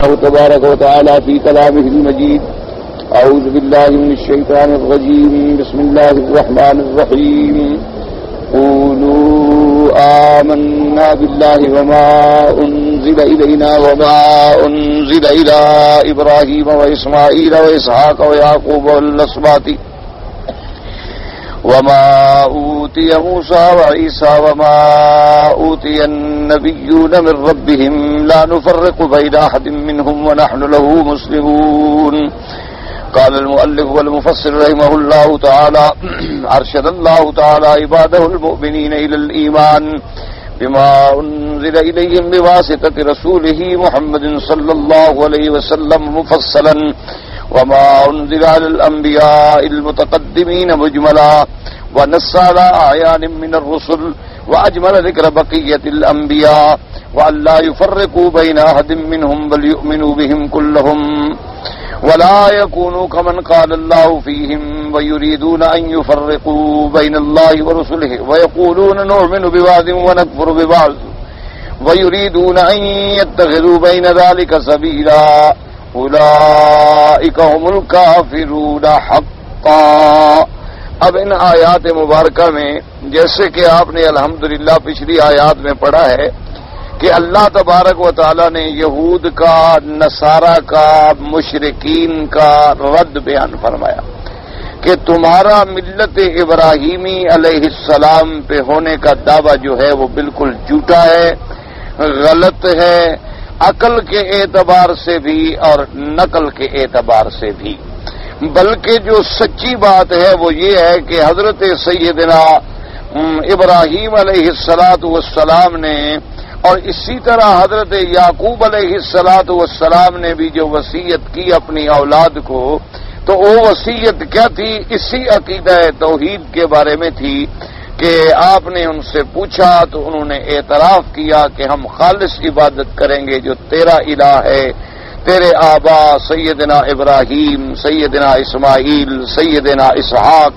الله تبارك وتعالى في كلامه المجيد. أعوذ بالله من الشيطان الرجيم. بسم الله الرحمن الرحيم. قولوا آمنا بالله وما أنزل إلينا وما أنزل إلى إبراهيم وإسماعيل وإسحاق ويعقوب والأسباط وما أوتي موسى وعيسى وما أوتي النبيون من ربهم لا نفرق بين أحد منهم ونحن له مسلمون. قال المؤلف والمفسر رحمه الله تعالى: أرشد الله تعالى عباده المؤمنين إلى الإيمان بما أنزل إليهم بواسطة رسوله محمد صلى الله عليه وسلم مفصلا، وما أنزل على الأنبياء المتقدمين مجملا، ونص على أعيان من الرسل، وأجمل ذكر بقية الأنبياء، وأن لا يفرقوا بين أحد منهم بل يؤمنوا بهم كلهم، ولا يكونوا كمن قال الله فيهم ويريدون أن يفرقوا بين الله ورسله، ويقولون نؤمن ببعض ونكفر ببعض، ويريدون أن يتخذوا بين ذلك سبيلا، اولئک هم الکافرون حقا۔ اب ان آیات مبارکہ میں جیسے کہ آپ نے الحمدللہ پچھلی آیات میں پڑھا ہے کہ اللہ تبارک و تعالی نے یہود کا، نصارہ کا، مشرکین کا رد بیان فرمایا کہ تمہارا ملت ابراہیمی علیہ السلام پہ ہونے کا دعویٰ جو ہے وہ بالکل جھوٹا ہے، غلط ہے، عقل کے اعتبار سے بھی اور نقل کے اعتبار سے بھی۔ بلکہ جو سچی بات ہے وہ یہ ہے کہ حضرت سیدنا ابراہیم علیہ السلام نے اور اسی طرح حضرت یعقوب علیہ السلام نے بھی جو وصیت کی اپنی اولاد کو، تو وہ وصیت کیا تھی؟ اسی عقیدہ توحید کے بارے میں تھی کہ آپ نے ان سے پوچھا تو انہوں نے اعتراف کیا کہ ہم خالص عبادت کریں گے جو تیرا الہ ہے، تیرے آبا سیدنا ابراہیم، سیدنا اسماعیل، سیدنا اسحاق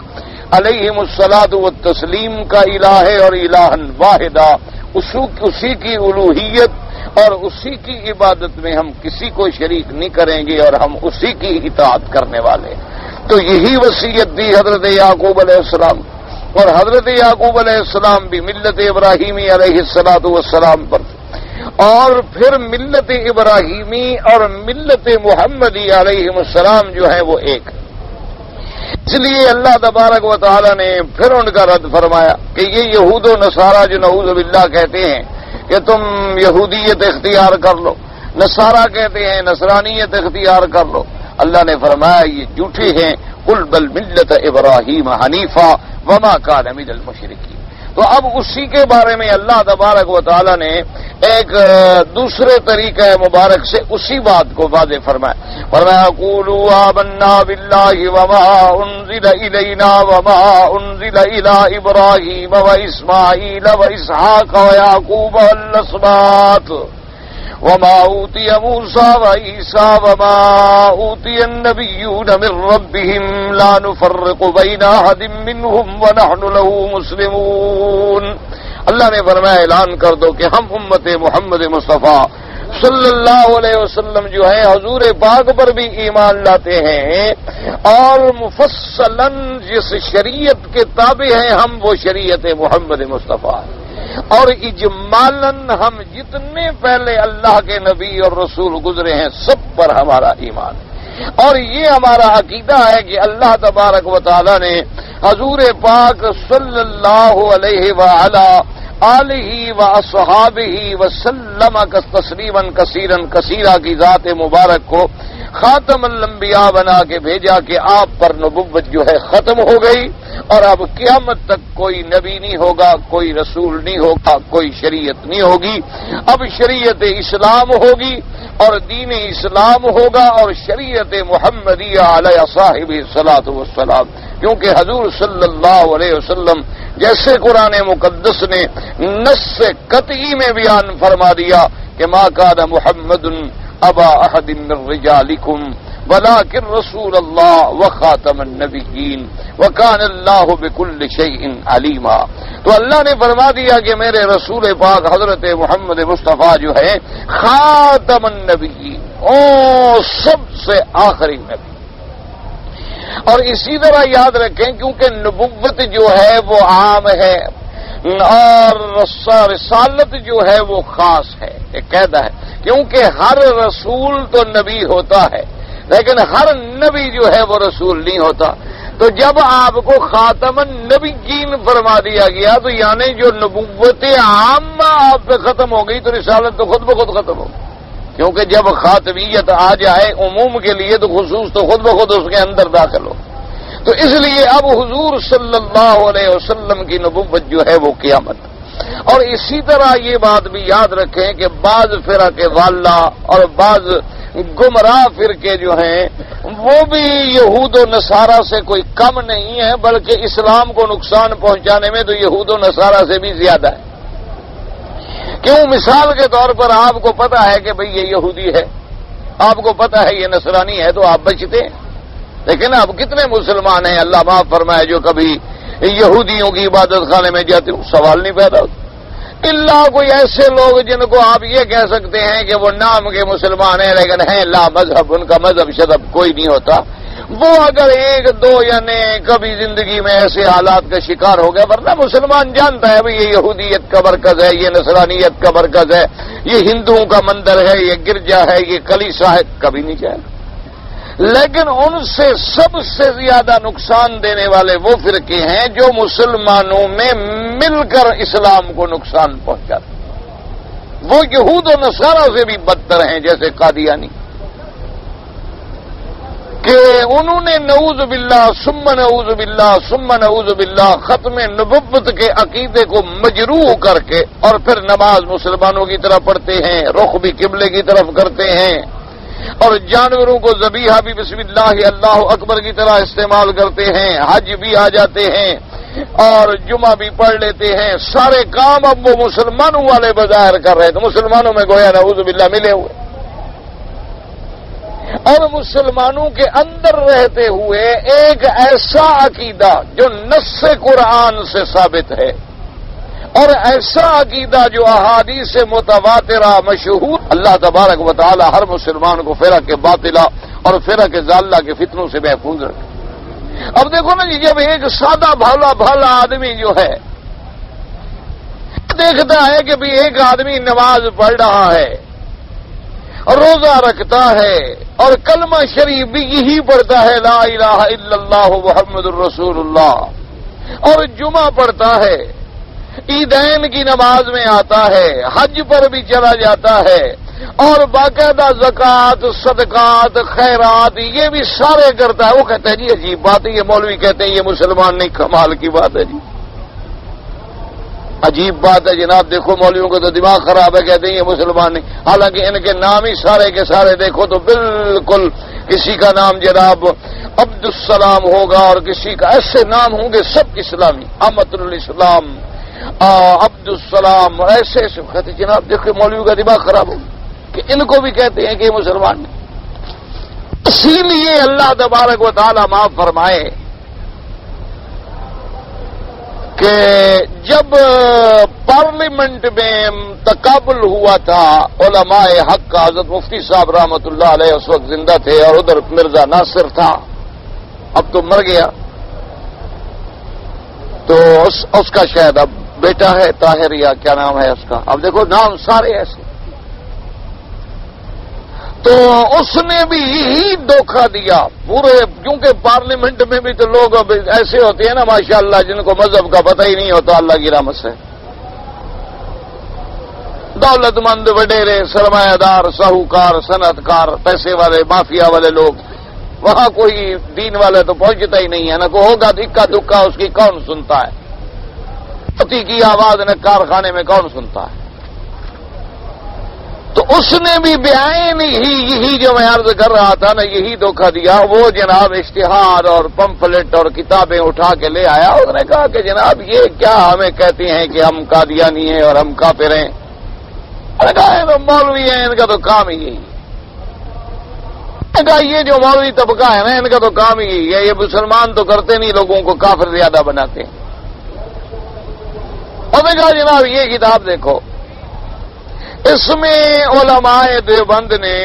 علیہم الصلاۃ والتسلیم کا الہ ہے، اور الہ واحدہ، اسی کی الوہیت اور اسی کی عبادت میں ہم کسی کو شریک نہیں کریں گے، اور ہم اسی کی اطاعت کرنے والے۔ تو یہی وصیت دی حضرت یعقوب علیہ السلام، اور حضرت یعقوب علیہ السلام بھی ملت ابراہیمی علیہ السلام پر، اور پھر ملت ابراہیمی اور ملت محمدی علیہ السلام جو ہے وہ ایک۔ اس لیے اللہ تبارک و تعالی نے پھر ان کا رد فرمایا کہ یہ یہود و نصارہ جو نعوذ باللہ کہتے ہیں کہ تم یہودیت اختیار کر لو، نصارہ کہتے ہیں نصرانیت اختیار کر لو، اللہ نے فرمایا یہ جھوٹے ہیں۔ قل بل ملت ابراہیم حنیفا وما کان من المشرکین۔ تو اب اسی کے بارے میں اللہ تبارک و تعالی نے ایک دوسرے طریقہ مبارک سے اسی بات کو واضح فرمایا قولوا آمنا باللہ وما انزل الینا وما انزل الی ابراہیم واسماعیل واسحاق ویعقوب والاسباط وما اوتی موسیٰ وعیسیٰ وما اوتی النبیون من ربهم لا نفرق بین احد منهم ونحن له مسلمون۔ اللہ نے فرمایا اعلان کر دو کہ ہم امت محمد مصطفیٰ صلی اللہ علیہ وسلم جو ہے حضور پاک پر بھی ایمان لاتے ہیں، اور مفصلاً جس شریعت کے تابع ہیں ہم وہ شریعت محمد مصطفیٰ، اور اجمالاً ہم جتنے پہلے اللہ کے نبی اور رسول گزرے ہیں سب پر ہمارا ایمان ہے۔ اور یہ ہمارا عقیدہ ہے کہ اللہ تبارک و تعالی نے حضور پاک صلی اللہ علیہ وآلہ آلہ واصحابہ وسلم تسلیما کثیرا کثیرا کی ذات مبارک کو خاتم الانبیاء بنا کے بھیجا کہ آپ پر نبوت جو ہے ختم ہو گئی، اور اب قیامت تک کوئی نبی نہیں ہوگا، کوئی رسول نہیں ہوگا، کوئی شریعت نہیں ہوگی، اب شریعت اسلام ہوگی اور دین اسلام ہوگا اور شریعت محمدیہ علیہ صاحب الصلاۃ والسلام، کیونکہ حضور صلی اللہ علیہ وسلم جیسے قرآن مقدس نے نص قطعی میں بیان فرما دیا کہ ما کان محمد ابا احد من رجالکم ولکن رسول اللہ وخاتم النبیین وکان اللہ بکل شیء علیما. تو اللہ نے فرما دیا کہ میرے رسول پاک حضرت محمد مصطفیٰ جو ہے خاتم النبیین، سب سے آخری نبی. اور اسی طرح یاد رکھیں کیونکہ نبوت جو ہے وہ عام ہے اور رسالت جو ہے وہ خاص ہے، ایک قاعدہ ہے. کیونکہ ہر رسول تو نبی ہوتا ہے لیکن ہر نبی جو ہے وہ رسول نہیں ہوتا. تو جب آپ کو خاتم النبیین فرما دیا گیا تو یعنی جو نبوت عامہ آپ پہ ختم ہو گئی تو رسالت تو خود بخود ختم ہو. کیونکہ جب خاتمیت آ جائے عموم کے لیے تو خصوص تو خود بخود اس کے اندر داخل ہو. تو اس لیے اب حضور صلی اللہ علیہ وسلم کی نبوت جو ہے وہ قیامت. اور اسی طرح یہ بات بھی یاد رکھیں کہ بعض فرقے ضالہ اور بعض گمراہ فرقے جو ہیں وہ بھی یہود و نصارہ سے کوئی کم نہیں ہے، بلکہ اسلام کو نقصان پہنچانے میں تو یہود و نصارہ سے بھی زیادہ ہے. کیوں؟ مثال کے طور پر آپ کو پتا ہے کہ بھئی یہ یہودی ہے، آپ کو پتا ہے یہ نصرانی ہے تو آپ بچتے ہیں. لیکن اب کتنے مسلمان ہیں اللہ معاف فرمائے جو کبھی یہودیوں کی عبادت خانے میں جاتے ہو؟ سوال نہیں پیدا ہوتا. اللہ کوئی ایسے لوگ جن کو آپ یہ کہہ سکتے ہیں کہ وہ نام کے مسلمان ہیں لیکن ہیں لا مذہب، ان کا مذہب شذب کوئی نہیں ہوتا. وہ اگر ایک دو یعنی کبھی زندگی میں ایسے حالات کا شکار ہو گیا، ورنہ مسلمان جانتا ہے بھئی یہ یہودیت کا مرکز ہے، یہ نصرانیت کا مرکز ہے، یہ ہندوؤں کا مندر ہے، یہ گرجا ہے، یہ کلیسا ہے، کبھی نہیں جائے. لیکن ان سے سب سے زیادہ نقصان دینے والے وہ فرقے ہیں جو مسلمانوں میں مل کر اسلام کو نقصان پہنچاتے. وہ یہود و نصارہ سے بھی بدتر ہیں، جیسے قادیانی، کہ انہوں نے نعوذ باللہ ثم نعوذ باللہ ثم نعوذ باللہ ختم نبوت کے عقیدے کو مجروح کر کے اور پھر نماز مسلمانوں کی طرف پڑھتے ہیں، رخ بھی قبلے کی طرف کرتے ہیں، اور جانوروں کو ذبیحہ بھی بسم اللہ اللہ اکبر کی طرح استعمال کرتے ہیں، حج بھی آ جاتے ہیں اور جمعہ بھی پڑھ لیتے ہیں. سارے کام اب وہ مسلمانوں والے بظاہر کر رہے تو مسلمانوں میں گویا نعوذ باللہ ملے ہوئے. اور مسلمانوں کے اندر رہتے ہوئے ایک ایسا عقیدہ جو نص قرآن سے ثابت ہے اور ایسا عقیدہ جو احادیث متواترہ مشہور، اللہ تبارک و تعالی ہر مسلمان کو فرق باطلہ اور فرق ضالہ کے فتنوں سے محفوظ رکھے. اب دیکھو نا جی، جب ایک سادہ بھلا آدمی جو ہے دیکھتا ہے کہ بھی ایک آدمی نماز پڑھ رہا ہے اور روزہ رکھتا ہے اور کلمہ شریف بھی یہی پڑھتا ہے لا الہ الا اللہ محمد الرسول اللہ، اور جمعہ پڑھتا ہے، عیدین کی نماز میں آتا ہے، حج پر بھی چلا جاتا ہے، اور باقاعدہ زکوٰۃ، صدقات، خیرات یہ بھی سارے کرتا ہے. وہ کہتا ہے جی عجیب بات ہے، یہ مولوی کہتے ہیں یہ مسلمان نہیں، کمال کی بات ہے جی، عجیب بات ہے جناب. دیکھو مولویوں کو تو دماغ خراب ہے، کہتے ہیں یہ مسلمان نہیں، حالانکہ ان کے نام ہی سارے کے سارے دیکھو تو بالکل کسی کا نام جناب عبد السلام ہوگا اور کسی کا ایسے نام ہوں گے سب اسلامی، احمد الاسلام، عبد السلام، ایسے ایسے. کہتے جناب دیکھو مولوی کا دماغ خراب ہو کہ ان کو بھی کہتے ہیں کہ یہ مسلمان نہیں. اسی لیے اللہ تبارک و تعالی معاف فرمائے کہ جب پارلیمنٹ میں تقابل ہوا تھا علماء حق کا، حضرت مفتی صاحب رحمۃ اللہ علیہ اس وقت زندہ تھے اور ادھر مرزا ناصر تھا، اب تو مر گیا، تو اس کا شاید اب بیٹا ہے طاہر یا کیا نام ہے اس کا، اب دیکھو نام سارے ایسے. تو اس نے بھی یہی دھوکہ دیا پورے، کیونکہ پارلیمنٹ میں بھی تو لوگ اب ایسے ہوتے ہیں نا ماشاءاللہ جن کو مذہب کا پتہ ہی نہیں ہوتا، اللہ کی رحمت سے دولت مند، وڈیرے، سرمایہ دار، ساہوکار، صنعت کار، پیسے والے، مافیا والے لوگ، وہاں کوئی دین والا تو پہنچتا ہی نہیں ہے نا. کوئی ہوگا اکا دکا اس کی کون سنتا ہے، پتی کی آواز نہ کارخانے میں کون سنتا ہے. تو اس نے بھی بیان یہی جو میں عرض کر رہا تھا نا یہی دھوکہ دیا. وہ جناب اشتہار اور پمفلٹ اور کتابیں اٹھا کے لے آیا، اس نے کہا کہ جناب یہ کیا ہمیں کہتے ہیں کہ ہم قادیانی ہیں اور ہم کافر ہیں. میں نے کہا تو مولوی ہیں، ان کا تو کام ہی یہی. کہا یہ جو مولوی طبقہ ہے نا ان کا تو کام ہی ہے، یہ مسلمان تو کرتے نہیں، لوگوں کو کافر زیادہ بناتے ہیں۔ اور میں کہا جناب یہ کتاب دیکھو، اس میں علماء دیوبند نے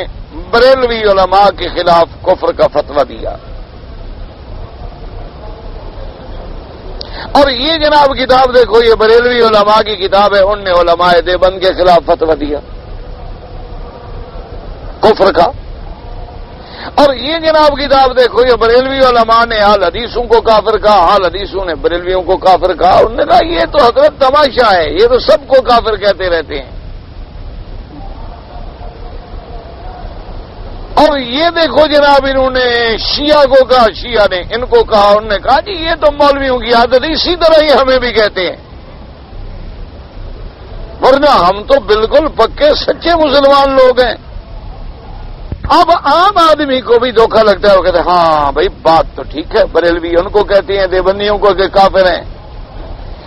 بریلوی علماء کے خلاف کفر کا فتویٰ دیا، اور یہ جناب کتاب دیکھو، یہ بریلوی علماء کی کتاب ہے، ان نے علماء دیوبند کے خلاف فتویٰ دیا کفر کا۔ اور یہ جناب کتاب دیکھو، یہ بریلوی علماء نے اہل حدیثوں کو کافر کہا، اہل حدیثوں نے بریلویوں کو کافر کہا۔ انہوں نے کہا یہ تو حضرت تماشا ہے، یہ تو سب کو کافر کہتے رہتے ہیں۔ اور یہ دیکھو جناب انہوں نے شیعہ کو کہا، شیعہ نے ان کو کہا، انہوں نے کہا جی یہ تو مولویوں کی عادت ہے، اسی طرح یہ ہمیں بھی کہتے ہیں، ورنہ ہم تو بالکل پکے سچے مسلمان لوگ ہیں۔ اب عام آدمی کو بھی دھوکہ لگتا ہے، وہ کہتے ہیں ہاں بھائی بات تو ٹھیک ہے، بریلوی ان کو کہتے ہیں دیوبندیوں کو کہ کافر ہیں،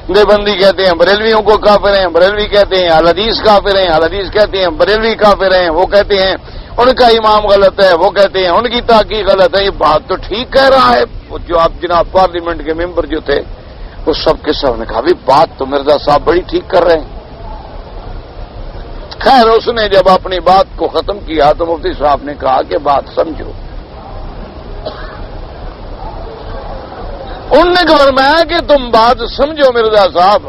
دیوبندی کہتے ہیں بریلویوں کو کافر ہیں، بریلوی کہتے ہیں اہل حدیث کافر ہیں، اہل حدیث کہتے ہیں بریلوی کافر ہیں، وہ کہتے ہیں ان کا امام غلط ہے، وہ کہتے ہیں ان کی تحقیق غلط ہے۔ یہ بات تو ٹھیک کہہ رہا ہے۔ جو آپ جناب پارلیمنٹ کے ممبر جو تھے وہ سب کے سب نے کہا بھی بات تو مرزا صاحب بڑی ٹھیک کر رہے ہیں۔ خیر اس نے جب اپنی بات کو ختم کیا تو مفتی صاحب نے کہا کہ بات سمجھو۔ انہوں نے فرمایا کہ تم بات سمجھو مرزا صاحب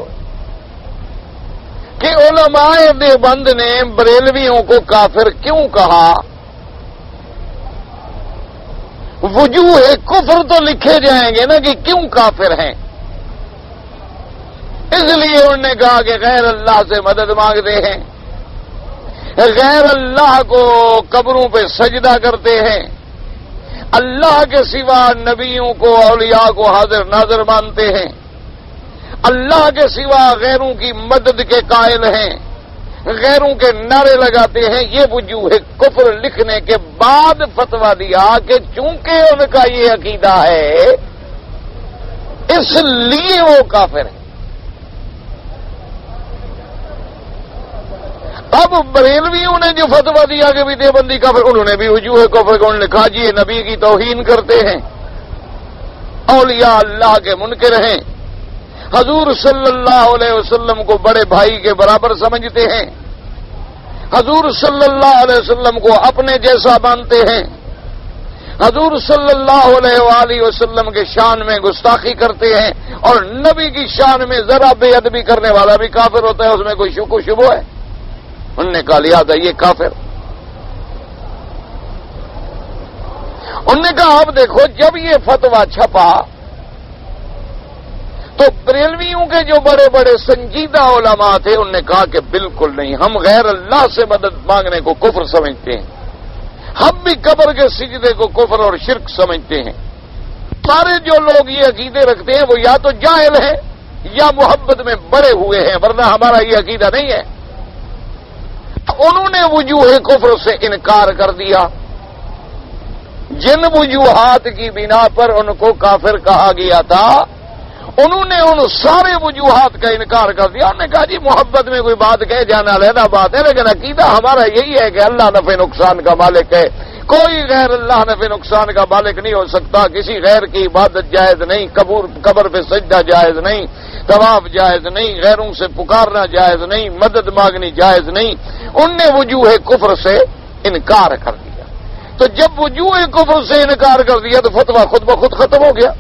کہ علماء دیوبند نے بریلویوں کو کافر کیوں کہا؟ وجوہ کفر تو لکھے جائیں گے نا کہ کیوں کافر ہیں۔ اس لیے انہوں نے کہا کہ غیر اللہ سے مدد مانگتے ہیں، غیر اللہ کو قبروں پہ سجدہ کرتے ہیں، اللہ کے سوا نبیوں کو اولیاء کو حاضر ناظر مانتے ہیں، اللہ کے سوا غیروں کی مدد کے قائل ہیں، غیروں کے نعرے لگاتے ہیں۔ یہ وجوہ کفر لکھنے کے بعد فتویٰ دیا کہ چونکہ ان کا یہ عقیدہ ہے اس لیے وہ کافر ہیں۔ اب بریلویوں نے جو فتویٰ دیا کہ بھی دیوبندی کافر، انہوں نے بھی وجوہ کفر کو لکھا جی یہ نبی کی توہین کرتے ہیں، اولیاء اللہ کے منکر ہیں، حضور صلی اللہ علیہ وسلم کو بڑے بھائی کے برابر سمجھتے ہیں، حضور صلی اللہ علیہ وسلم کو اپنے جیسا مانتے ہیں، حضور صلی اللہ علیہ وآلہ وسلم کے شان میں گستاخی کرتے ہیں، اور نبی کی شان میں ذرا بے ادبی کرنے والا بھی کافر ہوتا ہے، اس میں کوئی شک و شبہ ہے؟ انہوں نے کہا لیا تھا یہ کافر۔ انہوں نے کہا اب دیکھو جب یہ فتویٰ چھپا تو بریلویوں کے جو بڑے بڑے سنجیدہ علماء تھے انہوں نے کہا کہ بالکل نہیں، ہم غیر اللہ سے مدد مانگنے کو کفر سمجھتے ہیں، ہم بھی قبر کے سجدے کو کفر اور شرک سمجھتے ہیں۔ سارے جو لوگ یہ عقیدے رکھتے ہیں وہ یا تو جاہل ہیں یا محبت میں بڑے ہوئے ہیں، ورنہ ہمارا یہ عقیدہ نہیں ہے۔ انہوں نے وجوہ کفر سے انکار کر دیا، جن وجوہات کی بنا پر ان کو کافر کہا گیا تھا انہوں نے ان سارے وجوہات کا انکار کر دیا۔ انہوں نے کہا جی محبت میں کوئی بات کہے جانا علیحدہ بات ہے، لیکن عقیدہ ہمارا یہی ہے کہ اللہ نفع نقصان کا مالک ہے، کوئی غیر اللہ نفع نقصان کا مالک نہیں ہو سکتا، کسی غیر کی عبادت جائز نہیں، قبر پہ سجدہ جائز نہیں، طواف جائز نہیں، غیروں سے پکارنا جائز نہیں، مدد مانگنی جائز نہیں۔ ان نے وجوہ کفر سے انکار کر دیا۔ تو جب وجوہ کفر سے انکار کر دیا تو فتویٰ خود بخود ختم ہو گیا،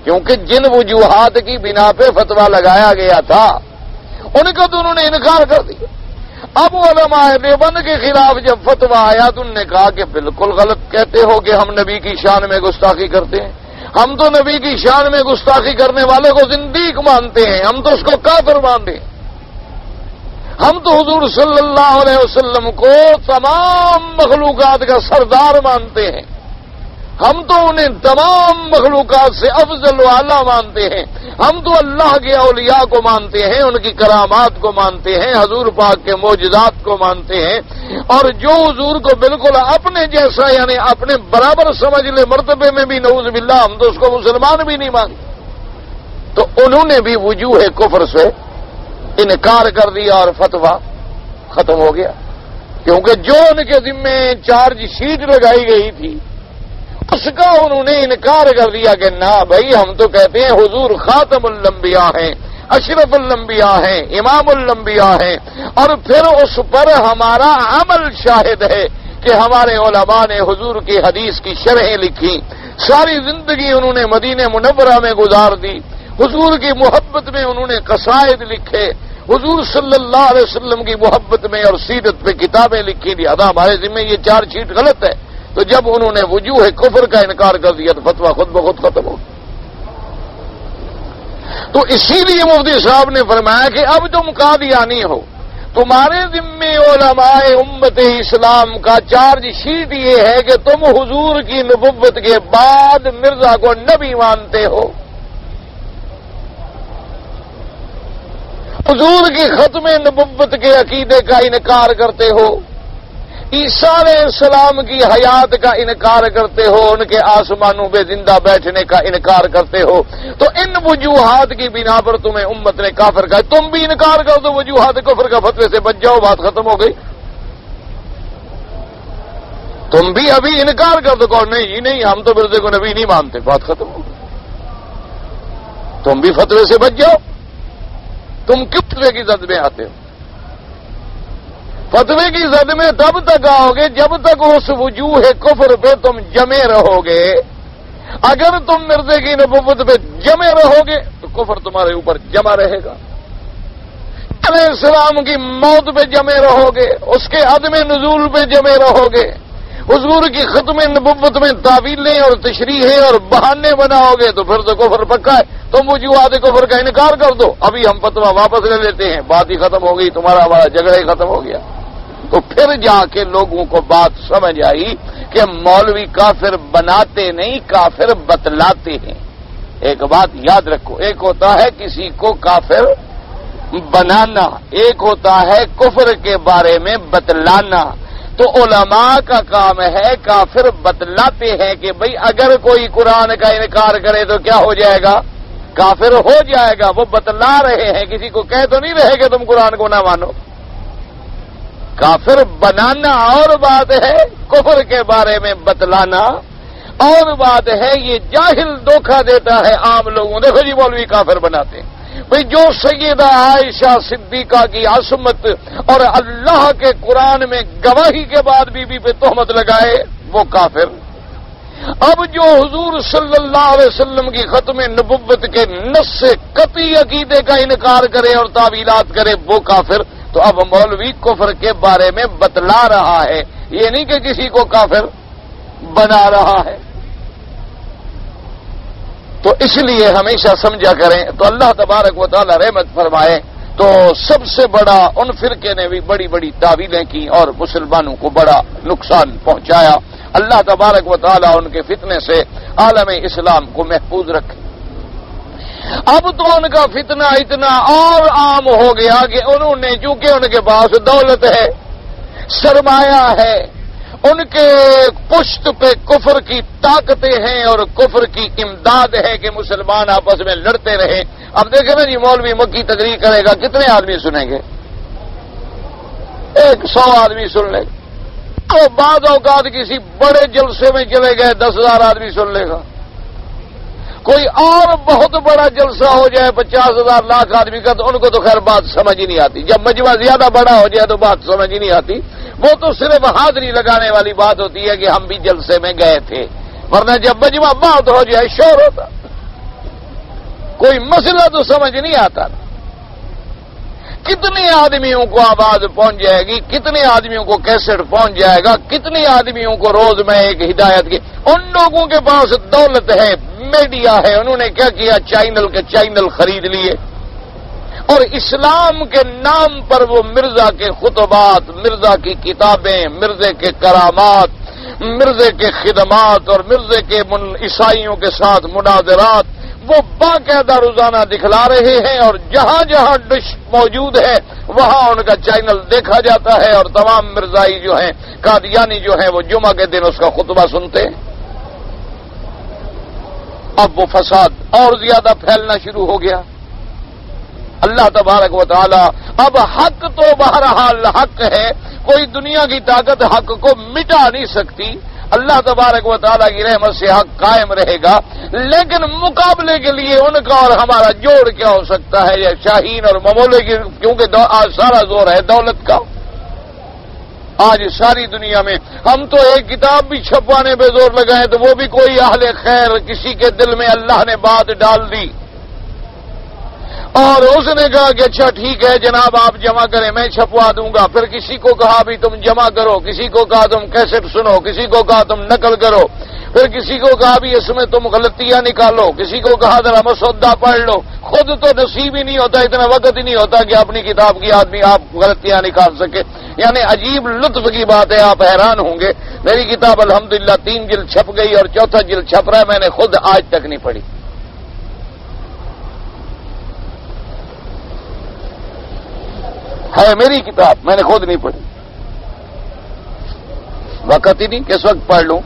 کیونکہ جن وجوہات کی بنا پہ فتویٰ لگایا گیا تھا ان کا تو انہوں نے انکار کر دیا۔ اب علماء دیوبند کے خلاف جب فتویٰ آیا تو انہوں نے کہا کہ بالکل غلط کہتے ہو کہ ہم نبی کی شان میں گستاخی کرتے ہیں، ہم تو نبی کی شان میں گستاخی کرنے والے کو زندیق مانتے ہیں، ہم تو اس کو کافر مانتے ہیں، ہم تو حضور صلی اللہ علیہ وسلم کو تمام مخلوقات کا سردار مانتے ہیں، ہم تو انہیں تمام مخلوقات سے افضل و اعلیٰ مانتے ہیں، ہم تو اللہ کے اولیاء کو مانتے ہیں، ان کی کرامات کو مانتے ہیں، حضور پاک کے معجزات کو مانتے ہیں، اور جو حضور کو بالکل اپنے جیسا یعنی اپنے برابر سمجھ لے مرتبے میں بھی نعوذ باللہ ہم تو اس کو مسلمان بھی نہیں مانتے۔ تو انہوں نے بھی وجوہ کفر سے انکار کر دیا اور فتویٰ ختم ہو گیا۔ کیونکہ جو ان کے ذمے چارج شیٹ لگائی گئی تھی اس کا انہوں نے انکار کر دیا کہ نہ بھائی، ہم تو کہتے ہیں حضور خاتم الانبیاء ہیں، اشرف الانبیاء ہیں، امام الانبیاء ہیں، اور پھر اس پر ہمارا عمل شاہد ہے کہ ہمارے علماء نے حضور کی حدیث کی شرحیں لکھی، ساری زندگی انہوں نے مدینہ منورہ میں گزار دی، حضور کی محبت میں انہوں نے قصائد لکھے، حضور صلی اللہ علیہ وسلم کی محبت میں اور سیرت پہ کتابیں لکھی، لہذا ہمارے ذمہ یہ چارج شیٹ غلط ہے۔ تو جب انہوں نے وجوہ کفر کا انکار کر دیا تو فتویٰ خود بخود ختم ہو۔ تو اسی لیے مفتی صاحب نے فرمایا کہ اب تم قادیانی ہو، تمہارے ذمے علماء امت اسلام کا چارج شیٹ یہ ہے کہ تم حضور کی نبوت کے بعد مرزا کو نبی مانتے ہو، حضور کی ختم نبوت کے عقیدے کا انکار کرتے ہو، عیسیٰ علیہ السلام کی حیات کا انکار کرتے ہو، ان کے آسمانوں پہ زندہ بیٹھنے کا انکار کرتے ہو، تو ان وجوہات کی بنا پر تمہیں امت نے کافر کہا۔ تم بھی انکار کر دو وجوہات کفر کا، فتوے سے بچ جاؤ، بات ختم ہو گئی۔ تم بھی ابھی انکار کر دو، کہو نہیں نہیں ہم تو مرزے کو نبی نہیں مانتے، بات ختم ہو گئی۔ تم بھی فتوے سے بچ جاؤ۔ تم کیوں فتوے کی زد میں آتے ہو؟ فتوے کی زد میں تب تک آؤ گے جب تک اس وجوہ کفر پہ تم جمے رہو گے۔ اگر تم مرزے کی نبوت پہ جمے رہو گے تو کفر تمہارے اوپر جمع رہے گا۔ علیہ السلام کی موت پہ جمے رہو گے، اس کے عدم نزول پہ جمے رہو گے، حضور کی ختم نبوت میں تعویلیں اور تشریحیں اور بہانے بناؤ گے تو پھر تو کفر پکا ہے۔ تم وجوہات کفر کا انکار کر دو، ابھی ہم فتویٰ واپس لے لیتے ہیں، بات ہی ختم ہو گئی، تمہارا ہمارا جھگڑا ہی ختم ہو گیا۔ تو پھر جا کے لوگوں کو بات سمجھ آئی کہ مولوی کافر بناتے نہیں، کافر بتلاتے ہیں۔ ایک بات یاد رکھو، ایک ہوتا ہے کسی کو کافر بنانا، ایک ہوتا ہے کفر کے بارے میں بتلانا۔ تو علماء کا کام ہے کافر بتلاتے ہیں کہ بھئی اگر کوئی قرآن کا انکار کرے تو کیا ہو جائے گا؟ کافر ہو جائے گا۔ وہ بتلا رہے ہیں، کسی کو کہہ تو نہیں رہے کہ تم قرآن کو نہ مانو۔ کافر بنانا اور بات ہے، کفر کے بارے میں بتلانا اور بات ہے۔ یہ جاہل دھوکہ دیتا ہے عام لوگوں، دیکھو جی مولوی کافر بناتے ہیں۔ بھئی جو سیدہ عائشہ صدیقہ کی عصمت اور اللہ کے قرآن میں گواہی کے بعد بی بی پہ تہمت لگائے وہ کافر۔ اب جو حضور صلی اللہ علیہ وسلم کی ختم نبوت کے نص سے قطعی عقیدے کا انکار کرے اور تعویلات کرے وہ کافر۔ تو اب مولوی کفر کے بارے میں بتلا رہا ہے، یہ نہیں کہ کسی کو کافر بنا رہا ہے۔ تو اس لیے ہمیشہ سمجھا کریں۔ تو اللہ تبارک و تعالی رحمت فرمائے۔ تو سب سے بڑا ان فرقے نے بھی بڑی بڑی تعویلیں کی اور مسلمانوں کو بڑا نقصان پہنچایا۔ اللہ تبارک و تعالی ان کے فتنے سے عالم اسلام کو محفوظ رکھے۔ اب تو ان کا فتنہ اتنا اور عام ہو گیا کہ انہوں نے چونکہ ان کے پاس دولت ہے، سرمایہ ہے، ان کے پشت پہ کفر کی طاقتیں ہیں اور کفر کی امداد ہے کہ مسلمان آپس میں لڑتے رہے۔ اب دیکھیں نا جی مولوی مکی تقریر کرے گا، کتنے آدمی سنیں گے؟ 100 آدمی سن لے گا۔ تو بعض اوقات کسی بڑے جلسے میں چلے گئے 10,000 آدمی سن لے گا۔ کوئی اور بہت بڑا جلسہ ہو جائے 50,000 لاکھ آدمی کا تو ان کو تو خیر بات سمجھ ہی نہیں آتی۔ جب مجمع زیادہ بڑا ہو جائے تو بات سمجھ ہی نہیں آتی، وہ تو صرف حاضری لگانے والی بات ہوتی ہے کہ ہم بھی جلسے میں گئے تھے، ورنہ جب مجمع بات ہو جائے شور ہوتا، کوئی مسئلہ تو سمجھ نہیں آتا۔ کتنے آدمیوں کو آواز پہنچ جائے گی، کتنے آدمیوں کو کیسٹ پہنچ جائے گا، کتنے آدمیوں کو روز میں ایک ہدایت کی۔ ان لوگوں کے پاس دولت ہے، میڈیا ہے، انہوں نے کیا کیا؟ چینل کے چینل خرید لیے اور اسلام کے نام پر وہ مرزا کے خطبات، مرزا کی کتابیں، مرزے کے کرامات، مرزے کے خدمات اور مرزے کے عیسائیوں کے ساتھ مناظرات وہ باقاعدہ روزانہ دکھلا رہے ہیں، اور جہاں جہاں ڈش موجود ہے وہاں ان کا چینل دیکھا جاتا ہے، اور تمام مرزائی جو ہیں، قادیانی جو ہیں، وہ جمعہ کے دن اس کا خطبہ سنتے ہیں۔ اب وہ فساد اور زیادہ پھیلنا شروع ہو گیا۔ اللہ تبارک و تعالی اب حق تو بہرحال حق ہے، کوئی دنیا کی طاقت حق کو مٹا نہیں سکتی. اللہ تبارک و تعالیٰ کی رحمت سے حق قائم رہے گا، لیکن مقابلے کے لیے ان کا اور ہمارا جوڑ کیا ہو سکتا ہے؟ یہ شاہین اور ممولے کی، کیونکہ آج سارا زور ہے دولت کا. آج ساری دنیا میں ہم تو ایک کتاب بھی چھپوانے پہ زور لگائیں تو وہ بھی کوئی اہل خیر کسی کے دل میں اللہ نے بات ڈال دی اور اس نے کہا کہ اچھا ٹھیک ہے جناب آپ جمع کریں میں چھپوا دوں گا. پھر کسی کو کہا بھی تم جمع کرو، کسی کو کہا تم کیسٹ سنو، کسی کو کہا تم نقل کرو، پھر کسی کو کہا بھی اس میں تم غلطیاں نکالو، کسی کو کہا ذرا مسودہ پڑھ لو. خود تو نصیب ہی نہیں ہوتا، اتنا وقت ہی نہیں ہوتا کہ اپنی کتاب کی آدمی آپ غلطیاں نکال سکے. یعنی عجیب لطف کی بات ہے، آپ حیران ہوں گے. میری کتاب الحمدللہ 3 جلد چھپ گئی اور 4تھا جلد چھپ رہا ہے، میں نے خود آج تک نہیں پڑھی. ہے میری کتاب، میں نے خود نہیں پڑھی، وقت ہی نہیں کس وقت پڑھ لوں.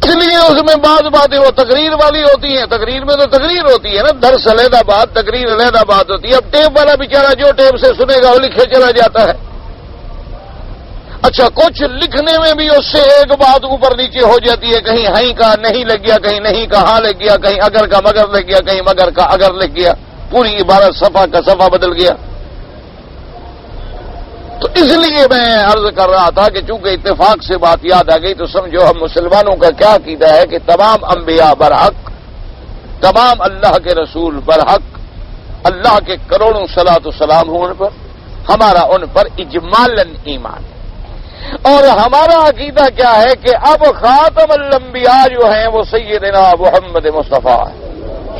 اس لیے اس میں بعض باتیں وہ تقریر والی ہوتی ہیں. تقریر میں تو تقریر ہوتی ہے نا، درس علیحدہ بات، تقریر علیحدہ بات ہوتی ہے. اب ٹیپ والا بیچارہ جو ٹیپ سے سنے گا وہ لکھے چلا جاتا ہے. اچھا کچھ لکھنے میں بھی اس سے ایک بات اوپر نیچے ہو جاتی ہے، کہیں ہئی کا نہیں لگ گیا، کہیں نہیں کا ہاں لگ گیا، کہیں اگر کا مگر لگ گیا، کہیں مگر کا اگر لگ گیا، پوری عبارت صفحہ کا صفحہ بدل گیا. تو اس لیے میں عرض کر رہا تھا کہ چونکہ اتفاق سے بات یاد آ گئی تو سمجھو ہم مسلمانوں کا کیا عقیدہ ہے کہ تمام انبیاء برحق، تمام اللہ کے رسول برحق، اللہ کے کروڑوں صلاۃ و سلام ہوں ان پر، ہمارا ان پر اجمالاً ایمان ہے. اور ہمارا عقیدہ کیا ہے کہ اب خاتم الانبیاء جو ہیں وہ سیدنا محمد مصطفیٰ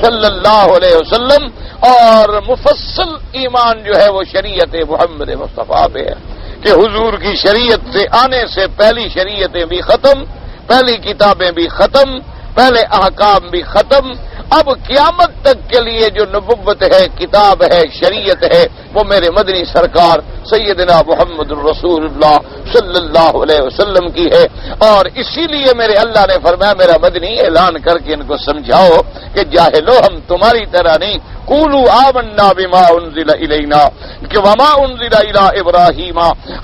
صلی اللہ علیہ وسلم، اور مفصل ایمان جو ہے وہ شریعت محمد مصطفیٰ پہ ہے کہ حضور کی شریعت سے آنے سے پہلی شریعتیں بھی ختم، پہلی کتابیں بھی ختم، پہلے احکام بھی ختم. اب قیامت تک کے لیے جو نبوت ہے، کتاب ہے، شریعت ہے، وہ میرے مدنی سرکار سیدنا محمد الرسول اللہ صلی اللہ علیہ وسلم کی ہے. اور اسی لیے میرے اللہ نے فرمایا میرا مدنی اعلان کر کے ان کو سمجھاؤ کہ جاہلو ہم تمہاری طرح نہیں، قولوا آمنا بما انزل الینا کہ وما انزل الی ابراہیم،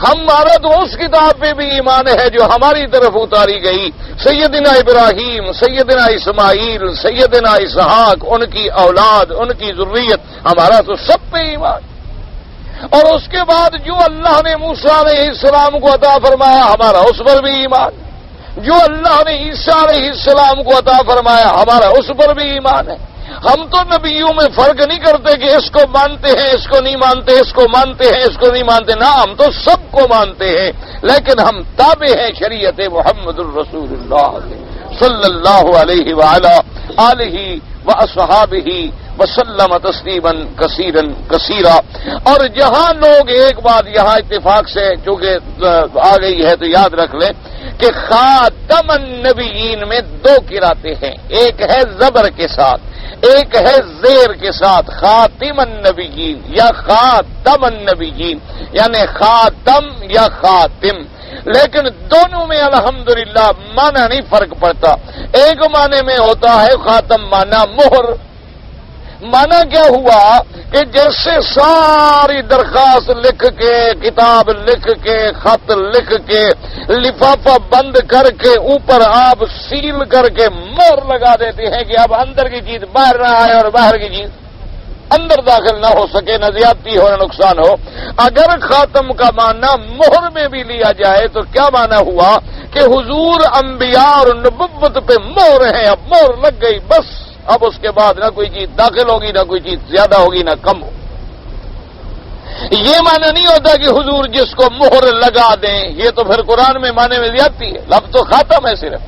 ہمارا تو اس کتاب پہ بھی ایمان ہے جو ہماری طرف اتاری گئی، سیدنا ابراہیم، سیدنا اسماعیل، سیدنا اسحاق، ان کی اولاد، ان کی ذریت، ہمارا تو سب پہ ایمان. اور اس کے بعد جو اللہ نے موسیٰ علیہ السلام کو عطا فرمایا ہمارا اس پر بھی ایمان، جو اللہ نے عیسیٰ علیہ السلام کو عطا فرمایا ہمارا اس پر بھی ایمان ہے. ہم تو نبیوں میں فرق نہیں کرتے کہ اس کو مانتے ہیں، اس کو نہیں مانتے، اس کو مانتے ہیں، اس کو نہیں مانتے، نہ ہم تو سب کو مانتے ہیں، لیکن ہم تابع ہیں شریعت محمد الرسول اللہ صلی اللہ علیہ وعلی آلہ واصحابہ وسلم تسلیما کثیرا کثیرا. اور جہاں لوگ ایک بات یہاں اتفاق سے چونکہ آ گئی ہے تو یاد رکھ لیں کہ خاتم النبیین میں 2 قراتیں ہیں، ایک ہے زبر کے ساتھ، ایک ہے زیر کے ساتھ، خاتم النبیین یا خاتم النبیین، یعنی خاتم یا خاتم. لیکن دونوں میں الحمدللہ معنی نہیں فرق پڑتا. ایک معنی میں ہوتا ہے خاتم معنی مہر. معنی کیا ہوا کہ جیسے ساری درخواست لکھ کے، کتاب لکھ کے، خط لکھ کے، لفافہ بند کر کے، اوپر آپ سیل کر کے مہر لگا دیتے ہیں کہ اب اندر کی چیز باہر نہ آئے اور باہر کی چیز اندر داخل نہ ہو سکے، نہ زیادتی ہو نہ نقصان ہو. اگر خاتم کا معنی مہر میں بھی لیا جائے تو کیا معنی ہوا کہ حضور انبیاء اور نبوت پہ مہر ہے، اب مہر لگ گئی، بس اب اس کے بعد نہ کوئی چیز داخل ہوگی، نہ کوئی چیز زیادہ ہوگی، نہ کم ہو. یہ معنی نہیں ہوتا کہ حضور جس کو مہر لگا دیں، یہ تو پھر قرآن میں معنی میں زیادتی ہے. لفظ تو خاتم ہے صرف.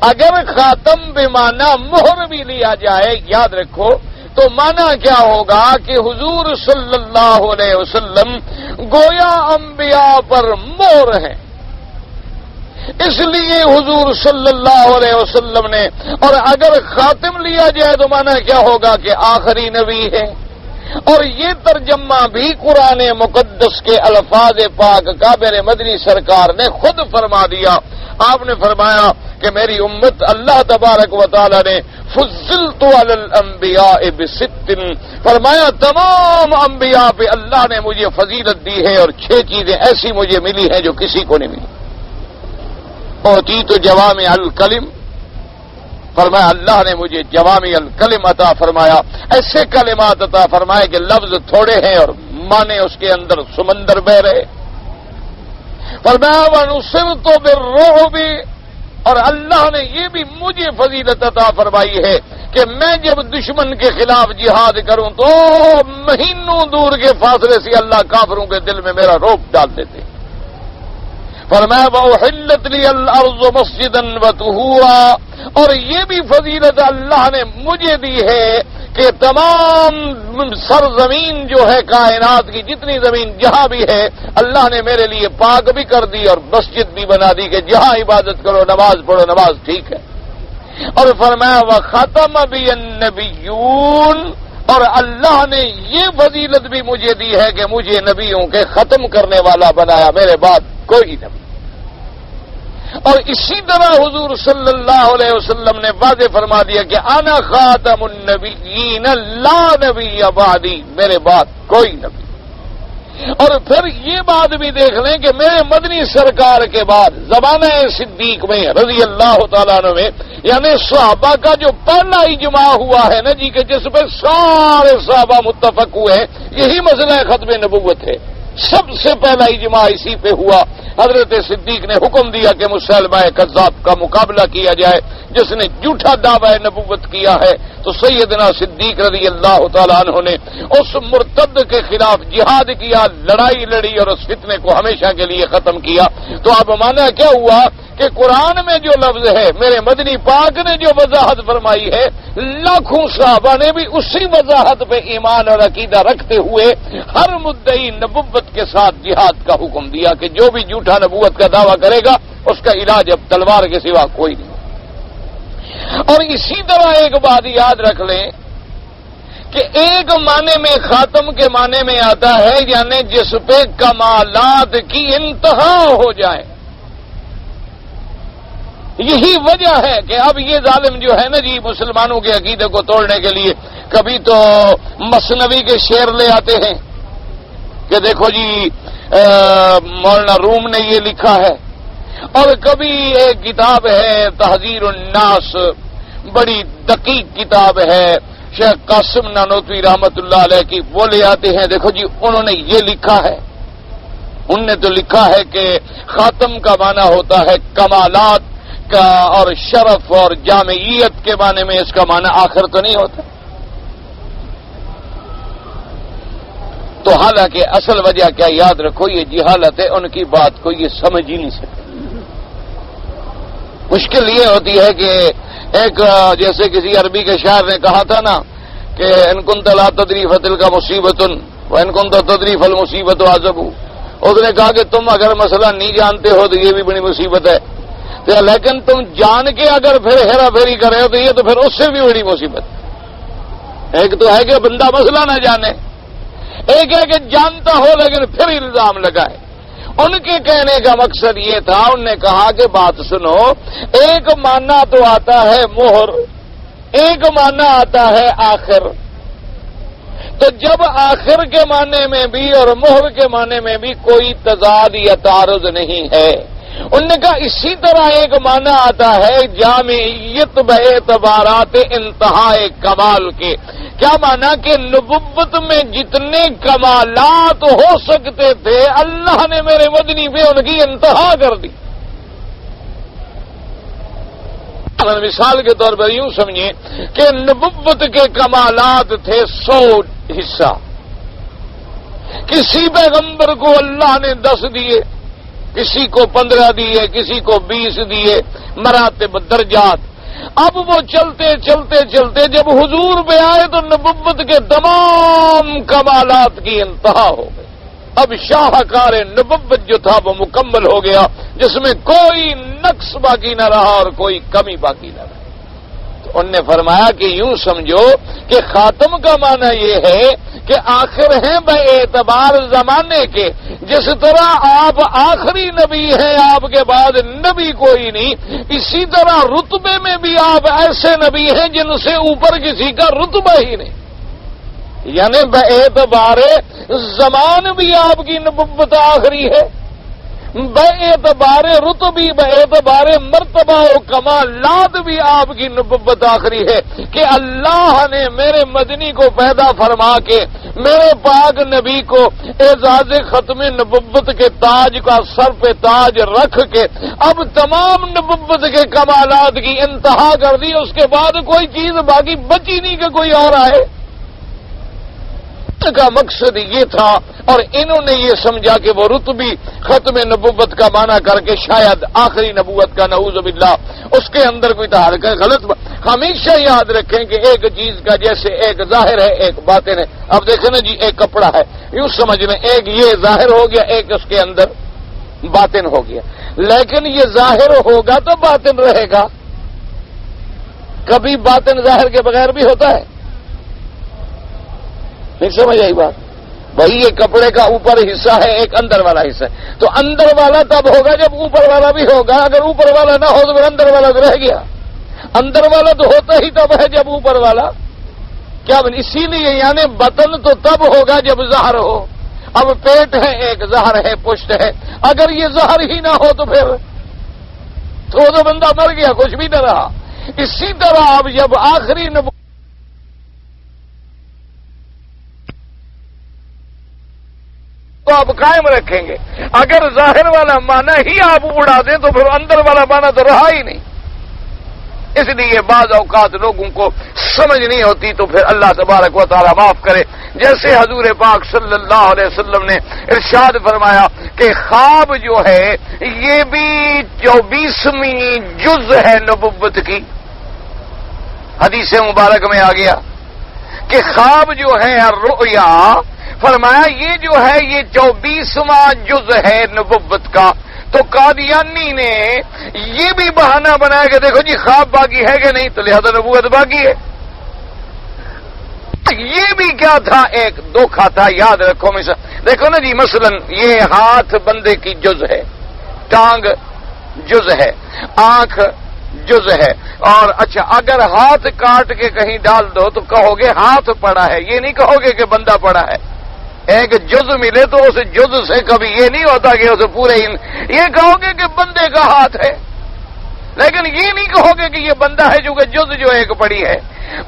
اگر خاتم بے معنی مہر بھی لیا جائے، یاد رکھو تو معنی کیا ہوگا کہ حضور صلی اللہ علیہ وسلم گویا انبیاء پر مہر ہیں. اس لیے حضور صلی اللہ علیہ وسلم نے، اور اگر خاتم لیا جائے تو معنی کیا ہوگا کہ آخری نبی ہے. اور یہ ترجمہ بھی قرآن مقدس کے الفاظ پاک کا میرے مدنی سرکار نے خود فرما دیا. آپ نے فرمایا کہ میری امت اللہ تبارک و تعالی نے فضلت علی الانبیاء بست، فرمایا تمام انبیاء پہ اللہ نے مجھے فضیلت دی ہے اور 6 چیزیں ایسی مجھے ملی ہیں جو کسی کو نہیں ملی۔ اوتیت جوامع الکلم، فرمایا اللہ نے مجھے جوامع الکلم عطا فرمایا، ایسے کلمات عطا فرمائے کہ لفظ تھوڑے ہیں اور معنی اس کے اندر سمندر بہ رہے۔ فرمایا ونصرت بالرعب، اور اللہ نے یہ بھی مجھے فضیلت عطا فرمائی ہے کہ میں جب دشمن کے خلاف جہاد کروں تو مہینوں دور کے فاصلے سے اللہ کافروں کے دل میں میرا رعب ڈال دیتے۔ فرمایا وَأُحِلَّتْ لِيَ الْأَرْضُ مَسْجِدًا وَطُهُورًا، اور یہ بھی فضیلت اللہ نے مجھے دی ہے کہ تمام سرزمین جو ہے کائنات کی جتنی زمین جہاں بھی ہے اللہ نے میرے لیے پاک بھی کر دی اور مسجد بھی بنا دی کہ جہاں عبادت کرو نماز پڑھو نماز ٹھیک ہے۔ اور فرمایا وَخَتَمَ بِيَ النَّبِيُّونَ، اور اللہ نے یہ فضیلت بھی مجھے دی ہے کہ مجھے نبیوں کے ختم کرنے والا بنایا، میرے بعد کوئی نبی۔ اور اسی طرح حضور صلی اللہ علیہ وسلم نے واضح فرما دیا کہ انا خاتم النبیین لا نبی بعدی، میرے بعد کوئی نبی۔ اور پھر یہ بات بھی دیکھ لیں کہ میرے مدنی سرکار کے بعد زمانہ صدیق میں رضی اللہ تعالیٰ عنہ میں، یعنی صحابہ کا جو پہلا اجماع ہوا ہے نا جی، کہ جس پہ سارے صحابہ متفق ہوئے، یہی مسئلہ ختم نبوت ہے۔ سب سے پہلا اجماع اسی پہ ہوا۔ حضرت صدیق نے حکم دیا کہ مسلمہ کذاب کا مقابلہ کیا جائے، جس نے جھوٹا دعوی نبوت کیا ہے، تو سیدنا صدیق رضی اللہ تعالیٰ عنہ نے اس مرتد کے خلاف جہاد کیا، لڑائی لڑی اور اس فتنے کو ہمیشہ کے لیے ختم کیا۔ تو اب مانا کیا ہوا کہ قرآن میں جو لفظ ہے، میرے مدنی پاک نے جو وضاحت فرمائی ہے، لاکھوں صحابہ نے بھی اسی وضاحت پہ ایمان اور عقیدہ رکھتے ہوئے ہر مدعی نبوت کے ساتھ جہاد کا حکم دیا کہ جو بھی جھوٹا نبوت کا دعویٰ کرے گا اس کا علاج اب تلوار کے سوا کوئی نہیں۔ اور اسی طرح ایک بات یاد رکھ لیں کہ ایک معنی میں خاتم کے معنی میں آتا ہے یعنی جس پہ کمالات کی انتہا ہو جائے۔ یہی وجہ ہے کہ اب یہ ظالم جو ہے نا جی، مسلمانوں کے عقیدے کو توڑنے کے لیے کبھی تو مثنوی کے شعر لے آتے ہیں کہ دیکھو جی مولانا روم نے یہ لکھا ہے، اور کبھی ایک کتاب ہے تحذیر الناس، بڑی دقیق کتاب ہے شیخ قاسم نانوتوی رحمت اللہ علیہ کی، وہ لے آتے ہیں دیکھو جی انہوں نے یہ لکھا ہے۔ انہوں نے تو لکھا ہے کہ خاتم کا معنی ہوتا ہے کمالات کا اور شرف اور جامعیت کے معنی میں، اس کا معنی آخر تو نہیں ہوتا۔ تو حالانکہ اصل وجہ کیا یاد رکھو، یہ جہالت ہے، ان کی بات کو یہ سمجھ ہی نہیں سکتے۔ مشکل یہ ہوتی ہے کہ ایک جیسے کسی عربی کے شاعر نے کہا تھا نا کہ ان کنت لا تدری فتلک مصیبۃ وان کنت تدری فالمصیبۃ اعظم، اس نے کہا کہ تم اگر مسئلہ نہیں جانتے ہو تو یہ بھی بڑی مصیبت ہے، لیکن تم جان کے اگر پھر ہیرا پھیری کر رہے ہو تو یہ تو پھر اس سے بھی بڑی مصیبت۔ ایک تو ہے کہ بندہ مسئلہ نہ جانے، ایک ہے کہ جانتا ہو لیکن پھر الزام لگائے۔ ان کے کہنے کا مقصد یہ تھا، انہوں نے کہا کہ بات سنو، ایک معنی تو آتا ہے مہر، ایک معنی آتا ہے آخر، تو جب آخر کے معنی میں بھی اور مہر کے معنی میں بھی کوئی تضاد یا تعارض نہیں ہے، انہوں نے کہا اسی طرح ایک معنی آتا ہے جامعیت باعتبارات انتہائے کمال کے۔ کیا معنی کہ نبوت میں جتنے کمالات ہو سکتے تھے اللہ نے میرے مدنی پہ ان کی انتہا کر دی۔ مثال کے طور پر یوں سمجھیں کہ نبوت کے کمالات تھے 100 حصہ، کسی پیغمبر کو اللہ نے 10 دیے، کسی کو 15 دیے، کسی کو 20 دیے، مراتب درجات۔ اب وہ چلتے چلتے چلتے جب حضور پہ آئے تو نبوت کے تمام کمالات کی انتہا ہو گئی۔ اب شاہکار نبوت جو تھا وہ مکمل ہو گیا، جس میں کوئی نقص باقی نہ رہا اور کوئی کمی باقی نہ رہی۔ تو ان نے فرمایا کہ یوں سمجھو کہ خاتم کا معنی یہ ہے کہ آخر ہیں بے اعتبار زمانے کے، جس طرح آپ آخری نبی ہیں، آپ کے بعد نبی کوئی نہیں، اسی طرح رتبے میں بھی آپ ایسے نبی ہیں جن سے اوپر کسی کا رتبہ ہی نہیں، یعنی بے اعتبار زمان بھی آپ کی نبوت آخری ہے، بے اعتبار رتبی، بے اعتبار مرتبہ و کمالات بھی آپ کی نبوت آخری ہے کہ اللہ نے میرے مدنی کو پیدا فرما کے میرے پاک نبی کو اعزاز ختم نبوت کے تاج کا سر پہ تاج رکھ کے اب تمام نبوت کے کمالات کی انتہا کر دی، اس کے بعد کوئی چیز باقی بچی نہیں کہ کوئی اور آئے۔ کا مقصد یہ تھا، اور انہوں نے یہ سمجھا کہ وہ رتبی ختم نبوت کا معنی کر کے شاید آخری نبوت کا نعوذ باللہ اس کے اندر کوئی تحرک غلط۔ ہمیشہ یاد رکھیں کہ ایک چیز کا جیسے ایک ظاہر ہے ایک باطن ہے۔ اب دیکھیں نا جی، ایک کپڑا ہے، یوں سمجھ لیں ایک یہ ظاہر ہو گیا، ایک اس کے اندر باطن ہو گیا، لیکن یہ ظاہر ہوگا تو باطن رہے گا، کبھی باطن ظاہر کے بغیر بھی ہوتا ہے؟ نہیں سمجھ آئی بات؟ بھائی یہ کپڑے کا اوپر حصہ ہے، ایک اندر والا حصہ ہے، تو اندر والا تب ہوگا جب اوپر والا بھی ہوگا، اگر اوپر والا نہ ہو تو پھر اندر والا تو رہ گیا، اندر والا تو ہوتا ہی تب ہے جب اوپر والا کیا بن، اسی لیے یعنی بطن تو تب ہوگا جب ظاہر ہو۔ اب پیٹ ہے، ایک ظاہر ہے، پشت ہے، اگر یہ ظاہر ہی نہ ہو تو پھر تو بندہ مر گیا، کچھ بھی نہ رہا۔ اسی طرح اب جب آخری تو آپ قائم رکھیں گے، اگر ظاہر والا معنی ہی آپ اڑا دیں تو پھر اندر والا معنی تو رہا ہی نہیں۔ اس لیے بعض اوقات لوگوں کو سمجھ نہیں ہوتی تو پھر اللہ تبارک و تعالیٰ معاف کرے۔ جیسے حضور پاک صلی اللہ علیہ وسلم نے ارشاد فرمایا کہ خواب جو ہے یہ بھی 24ویں جز ہے نبوت کی، حدیث مبارک میں آ گیا کہ خواب جو ہے الرؤیا، فرمایا یہ جو ہے یہ 24واں جز ہے نبوت کا۔ تو قادیانی نے یہ بھی بہانہ بنایا کہ دیکھو جی خواب باقی ہے کہ نہیں، تو لہذا نبوت باقی ہے۔ یہ بھی کیا تھا، ایک دھوکھا تھا، یاد رکھو۔ دیکھو نا جی، مثلا یہ ہاتھ بندے کی جز ہے، ٹانگ جز ہے، آنکھ جز ہے، اور اچھا اگر ہاتھ کاٹ کے کہیں ڈال دو تو کہو گے ہاتھ پڑا ہے، یہ نہیں کہو گے کہ بندہ پڑا ہے۔ ایک جز ملے تو اس جز سے کبھی یہ نہیں ہوتا کہ اسے پورے یہ کہو گے کہ بندے کا ہاتھ ہے، لیکن یہ نہیں کہو گے کہ یہ بندہ ہے، چونکہ جز جو ایک پڑی ہے۔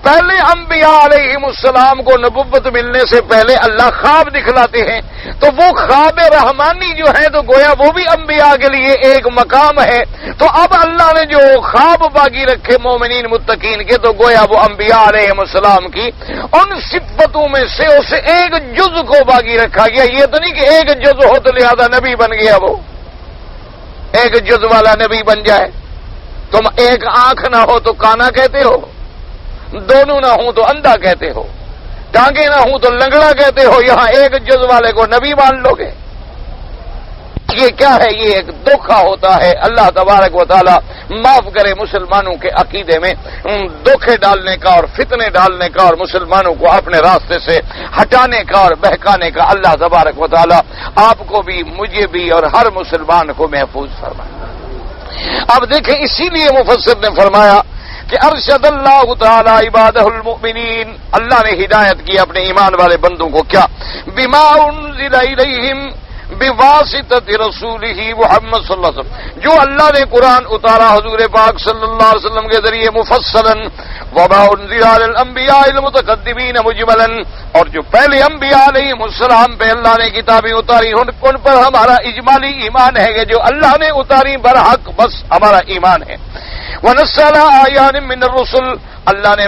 پہلے انبیاء علیہم السلام کو نبوت ملنے سے پہلے اللہ خواب دکھلاتے ہیں، تو وہ خواب رحمانی جو ہے تو گویا وہ بھی انبیاء کے لیے ایک مقام ہے۔ تو اب اللہ نے جو خواب باقی رکھے مومنین متقین کے، تو گویا وہ انبیاء علیہم السلام کی ان صفتوں میں سے اس ایک جز کو باقی رکھا گیا۔ یہ تو نہیں کہ ایک جز ہو تو لہذا نبی بن گیا، وہ ایک جز والا نبی بن جائے۔ تم ایک آنکھ نہ ہو تو کانا کہتے ہو، دونوں نہ ہوں تو اندھا کہتے ہو، ٹانگیں نہ ہوں تو لنگڑا کہتے ہو، یہاں ایک جز والے کو نبی مان لو گے؟ یہ کیا ہے؟ یہ ایک دھوکھا ہوتا ہے۔ اللہ تبارک و تعالی معاف کرے مسلمانوں کے عقیدے میں دھوکے ڈالنے کا اور فتنے ڈالنے کا اور مسلمانوں کو اپنے راستے سے ہٹانے کا اور بہکانے کا۔ اللہ تبارک و تعالی آپ کو بھی، مجھے بھی اور ہر مسلمان کو محفوظ فرمائے۔ اب دیکھیں، اسی لیے مفسر نے فرمایا کہ ارشد اللہ تعالی عبادہ المؤمنین، اللہ نے ہدایت کی اپنے ایمان والے بندوں کو، کیا؟ بما انزل الیہم بواسطۃ رسولہ محمد صلی اللہ علیہ وسلم، جو اللہ نے قرآن اتارا حضور پاک صلی اللہ علیہ وسلم کے ذریعے مفصلا، وما انزل علی الانبیاء المتقدمین مجملا، اور جو پہلے انبیاء علیہم السلام پہ اللہ نے کتابیں اتاری ان پر ہمارا اجمالی ایمان ہے کہ جو اللہ نے اتاری برحق بس ہمارا ایمان ہے۔ ونزل آیات من الرسل، اللہ نے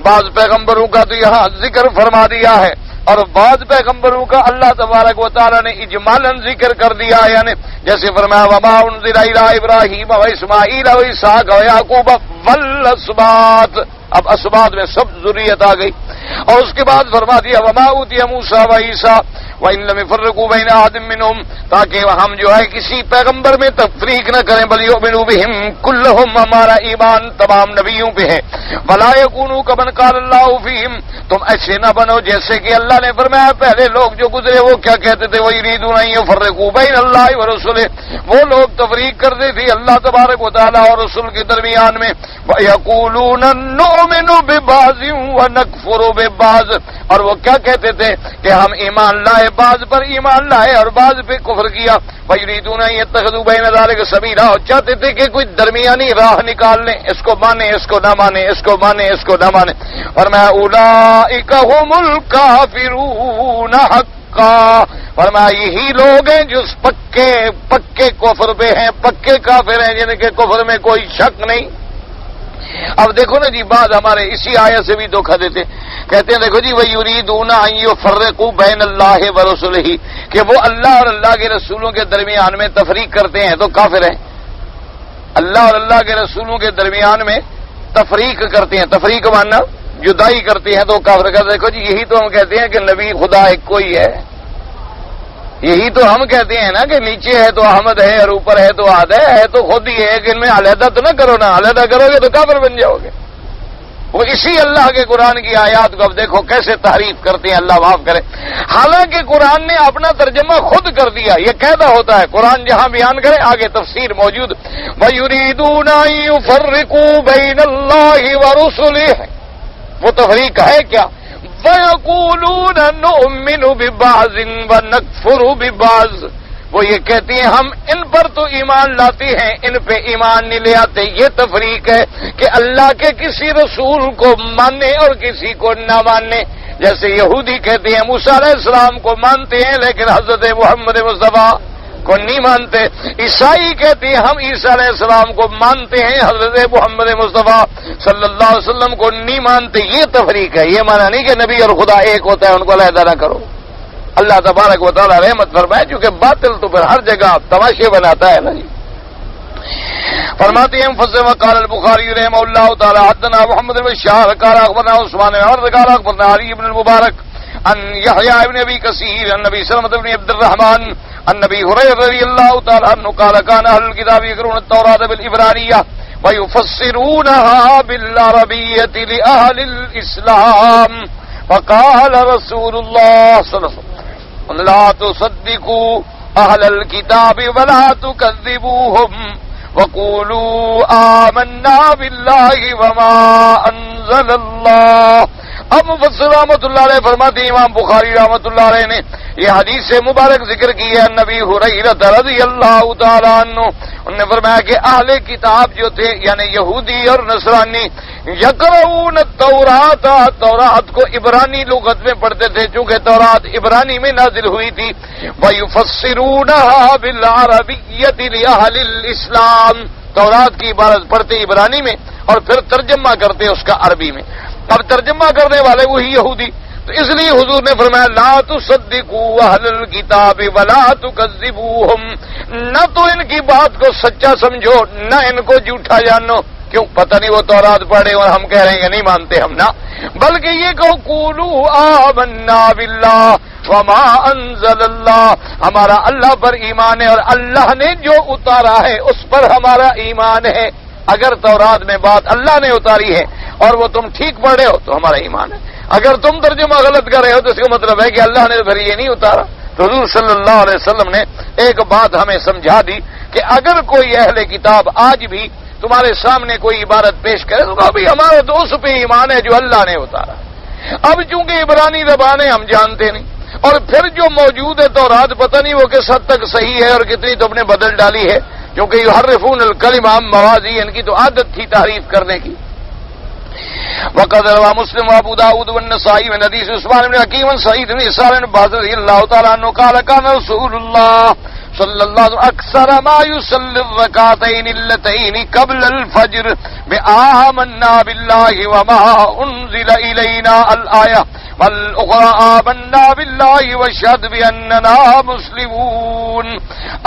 بعض پیغمبروں کا تو یہاں ذکر فرما دیا ہے، اور بعض پیغمبروں کا اللہ تبارک و تعالی نے اجمالاً ذکر کر دیا ہے، یعنی جیسے فرمایا وما انزل الی ابراہیم و اسماعیل و اسحاق و یعقوب والاسباط، اب اسباط میں سب ذریت آ گئی. اور اس کے بعد فرما دیا وما اوتی موسیٰ و عیسیٰ وان لم يفرقوا بین احد منهم، تاکہ ہم جو ہے کسی پیغمبر میں تفریق نہ کریں، بل یؤمنوا بهم کلهم، ہمارا ایمان تمام نبیوں پہ ہے. ولا یکونوا کمن قال اللہ فیہم، تم ایسے نہ بنو جیسے کہ اللہ نے فرمایا پہلے لوگ جو گزرے وہ کیا کہتے تھے، وَيُرِيدُونَ أَن يُفَرِّقُوا بَيْنَ اللَّهِ وَرُسُلِهِ، وہ لوگ تفریق کرتے تھے اللہ تبارک و تعالی اور رسول کے درمیان میں. وَيَقُولُونَ نُؤْمِنُ بِبَعْضٍ وَنَكْفُرُ بِبَعْضٍ، اور وہ کیا کہتے تھے کہ ہم ایمان لائے، بعض پر ایمان لائے اور بعض پہ کفر کیا. وَيُرِيدُونَ أَن يَتَّخِذُوا بَيْنَ ذَلِكَ سَبِيلًا، اور چاہتے تھے کہ کوئی درمیانی راہ نکال لیں، اس کو مانے اس کو نہ مانے، اس کو مانے اس کو نہ مانے. فرمایا اولئک هم الکافرون حقا، فرمایا یہی لوگ ہیں جو پکے کفر پہ ہیں، پکے کافر ہیں جن کے کفر میں کوئی شک نہیں. اب دیکھو نا جی، بعض ہمارے اسی آیت سے بھی دھوکہ دیتے، کہتے ہیں دیکھو جی وَيُرِيدُونَ أَن يُفَرِّقُوا بَيْنَ اللَّهِ وَرُسُلِهِ، کہ وہ اللہ اور اللہ کے رسولوں کے درمیان میں تفریق کرتے ہیں تو کافر ہیں. اللہ اور اللہ کے رسولوں کے درمیان میں تفریق کرتے ہیں، تفریق ماننا جدائی کرتے ہیں تو کافر کا. دیکھو جی یہی تو ہم کہتے ہیں کہ نبی خدا ایک کوئی ہے، یہی تو ہم کہتے ہیں نا کہ نیچے ہے تو احمد ہے اور اوپر ہے تو آد ہے تو خود ہی ہے، کہ ان میں علیحدہ تو نہ کرو، نا علیحدہ کرو گے تو کافر بن جاؤ گے. وہ اسی اللہ کے قرآن کی آیات کو اب دیکھو کیسے تحریف کرتے ہیں، اللہ معاف کرے. حالانکہ قرآن نے اپنا ترجمہ خود کر دیا، یہ قاعدہ ہوتا ہے قرآن جہاں بیان کرے آگے تفسیر موجود. وَيُرِيدُونَ أَن يُفَرِّقُوا بَيْنَ اللَّهِ وَرُسُلِهِ، وہ تفریق ہے کیا؟ وَيَقُولُونَ نُؤْمِنُ بِبَعْضٍ وَنَكْفُرُ بِبَعْضٍ، وہ یہ کہتی ہیں ہم ان پر تو ایمان لاتے ہیں، ان پہ ایمان نہیں لے آتے. یہ تفریق ہے کہ اللہ کے کسی رسول کو ماننے اور کسی کو نہ ماننے. جیسے یہودی کہتے ہیں موسیٰ علیہ السلام کو مانتے ہیں لیکن حضرت محمد مصطفیٰ کو نہیں مانتے. عیسائی کہتے ہیں ہم عیسیٰ علیہ السلام کو مانتے ہیں، حضرت محمد مصطفیٰ صلی اللہ علیہ وسلم کو نہیں مانتے. یہ تفریق ہے، یہ مانا نہیں کہ نبی اور خدا ایک ہوتا ہے، ان کو علیحدہ نہ کرو. اللہ تبارک و تعالی رحمت فرمائے، چونکہ باطل تو پھر ہر جگہ تماشے بناتا ہے نا جی. فرماتے ہیں فضل وقال البخاری رحمہ اللہ تعالی حدثنا محمد بن بشار قال اخبرنا عثمان بن عمر قال اخبرنا علي بن المبارك عن يحيى بن ابي كثير عن ابي سلمة بن عبد الرحمن عن ابي هريرة رضي الله تعالى عنه قال كان اهل الكتاب يقرؤون التوراة بالعبرانية ويفسرونها بالعربية لأهل الإسلام فقال رسول الله صلى الله عليه وسلم لا تصدقوا اهل الكتاب ولا تكذبوهم وقولوا آمنا بالله وما انزل الله. اب مفسر رحمۃ اللہ علیہ فرماتے ہیں امام بخاری رحمۃ اللہ علیہ نے یہ حدیث مبارک ذکر کی ہے نبی حریرہ رضی اللہ تعالی عنہ، انہوں نے فرمایا کہ اہل کتاب جو تھے یعنی یہودی اور نصرانی یقرؤون التوراۃ، تورات کو عبرانی لغت میں پڑھتے تھے چونکہ تورات عبرانی میں نازل ہوئی تھی. وَيُفَسِّرُونَهَا بِالْعَرَبِيَّةِ لِأَهْلِ الْإِسْلَامِ، تورات کی عبارت پڑھتے عبرانی میں اور پھر ترجمہ کرتے اس کا عربی میں. اب ترجمہ کرنے والے وہی یہودی، تو اس لیے حضور نے فرمایا لا تصدقوا اہل الکتاب ولا تکذبوہم، نہ تو ان کی بات کو سچا سمجھو نہ ان کو جھوٹا جانو. کیوں؟ پتہ نہیں وہ تورات پڑھے اور ہم کہہ رہے ہیں کہ نہیں مانتے ہم، نہ بلکہ یہ کہو قولوا آمنا باللہ وما انزل اللہ، ہمارا اللہ پر ایمان ہے اور اللہ نے جو اتارا ہے اس پر ہمارا ایمان ہے. اگر تورات میں بات اللہ نے اتاری ہے اور وہ تم ٹھیک پڑھ رہے ہو تو ہمارا ایمان ہے. اگر تم ترجمہ غلط کر رہے ہو تو اس کا مطلب ہے کہ اللہ نے پھر یہ نہیں اتارا. تو حضور صلی اللہ علیہ وسلم نے ایک بات ہمیں سمجھا دی کہ اگر کوئی اہل کتاب آج بھی تمہارے سامنے کوئی عبارت پیش کرے تو بھی ہمارا تو اس پہ ایمان ہے جو اللہ نے اتارا. اب چونکہ عبرانی زبان ہے ہم جانتے نہیں، اور پھر جو موجود ہے تورات پتہ نہیں وہ کس حد تک صحیح ہے اور کتنی تم نے بدل ڈالی ہے، کیونکہ یحرفون الکلم عن مواضعہ، ان کی تو عادت تھی تعریف کرنے کی. وقد روى مسلم وابو داود والنسائی من حدیث عثمان بن حکیم عن سعید بن اسحاق بن باز رضی اللہ تعالی عنہ قال كان رسول اللہ صلی اللہ علیہ وسلم اکثر ما يصلي الركعتين اللتين قبل الفجر بآمنا بالله وما انزل الينا الآية والأخرى آمنا بالله واشهد بأننا مسلمون.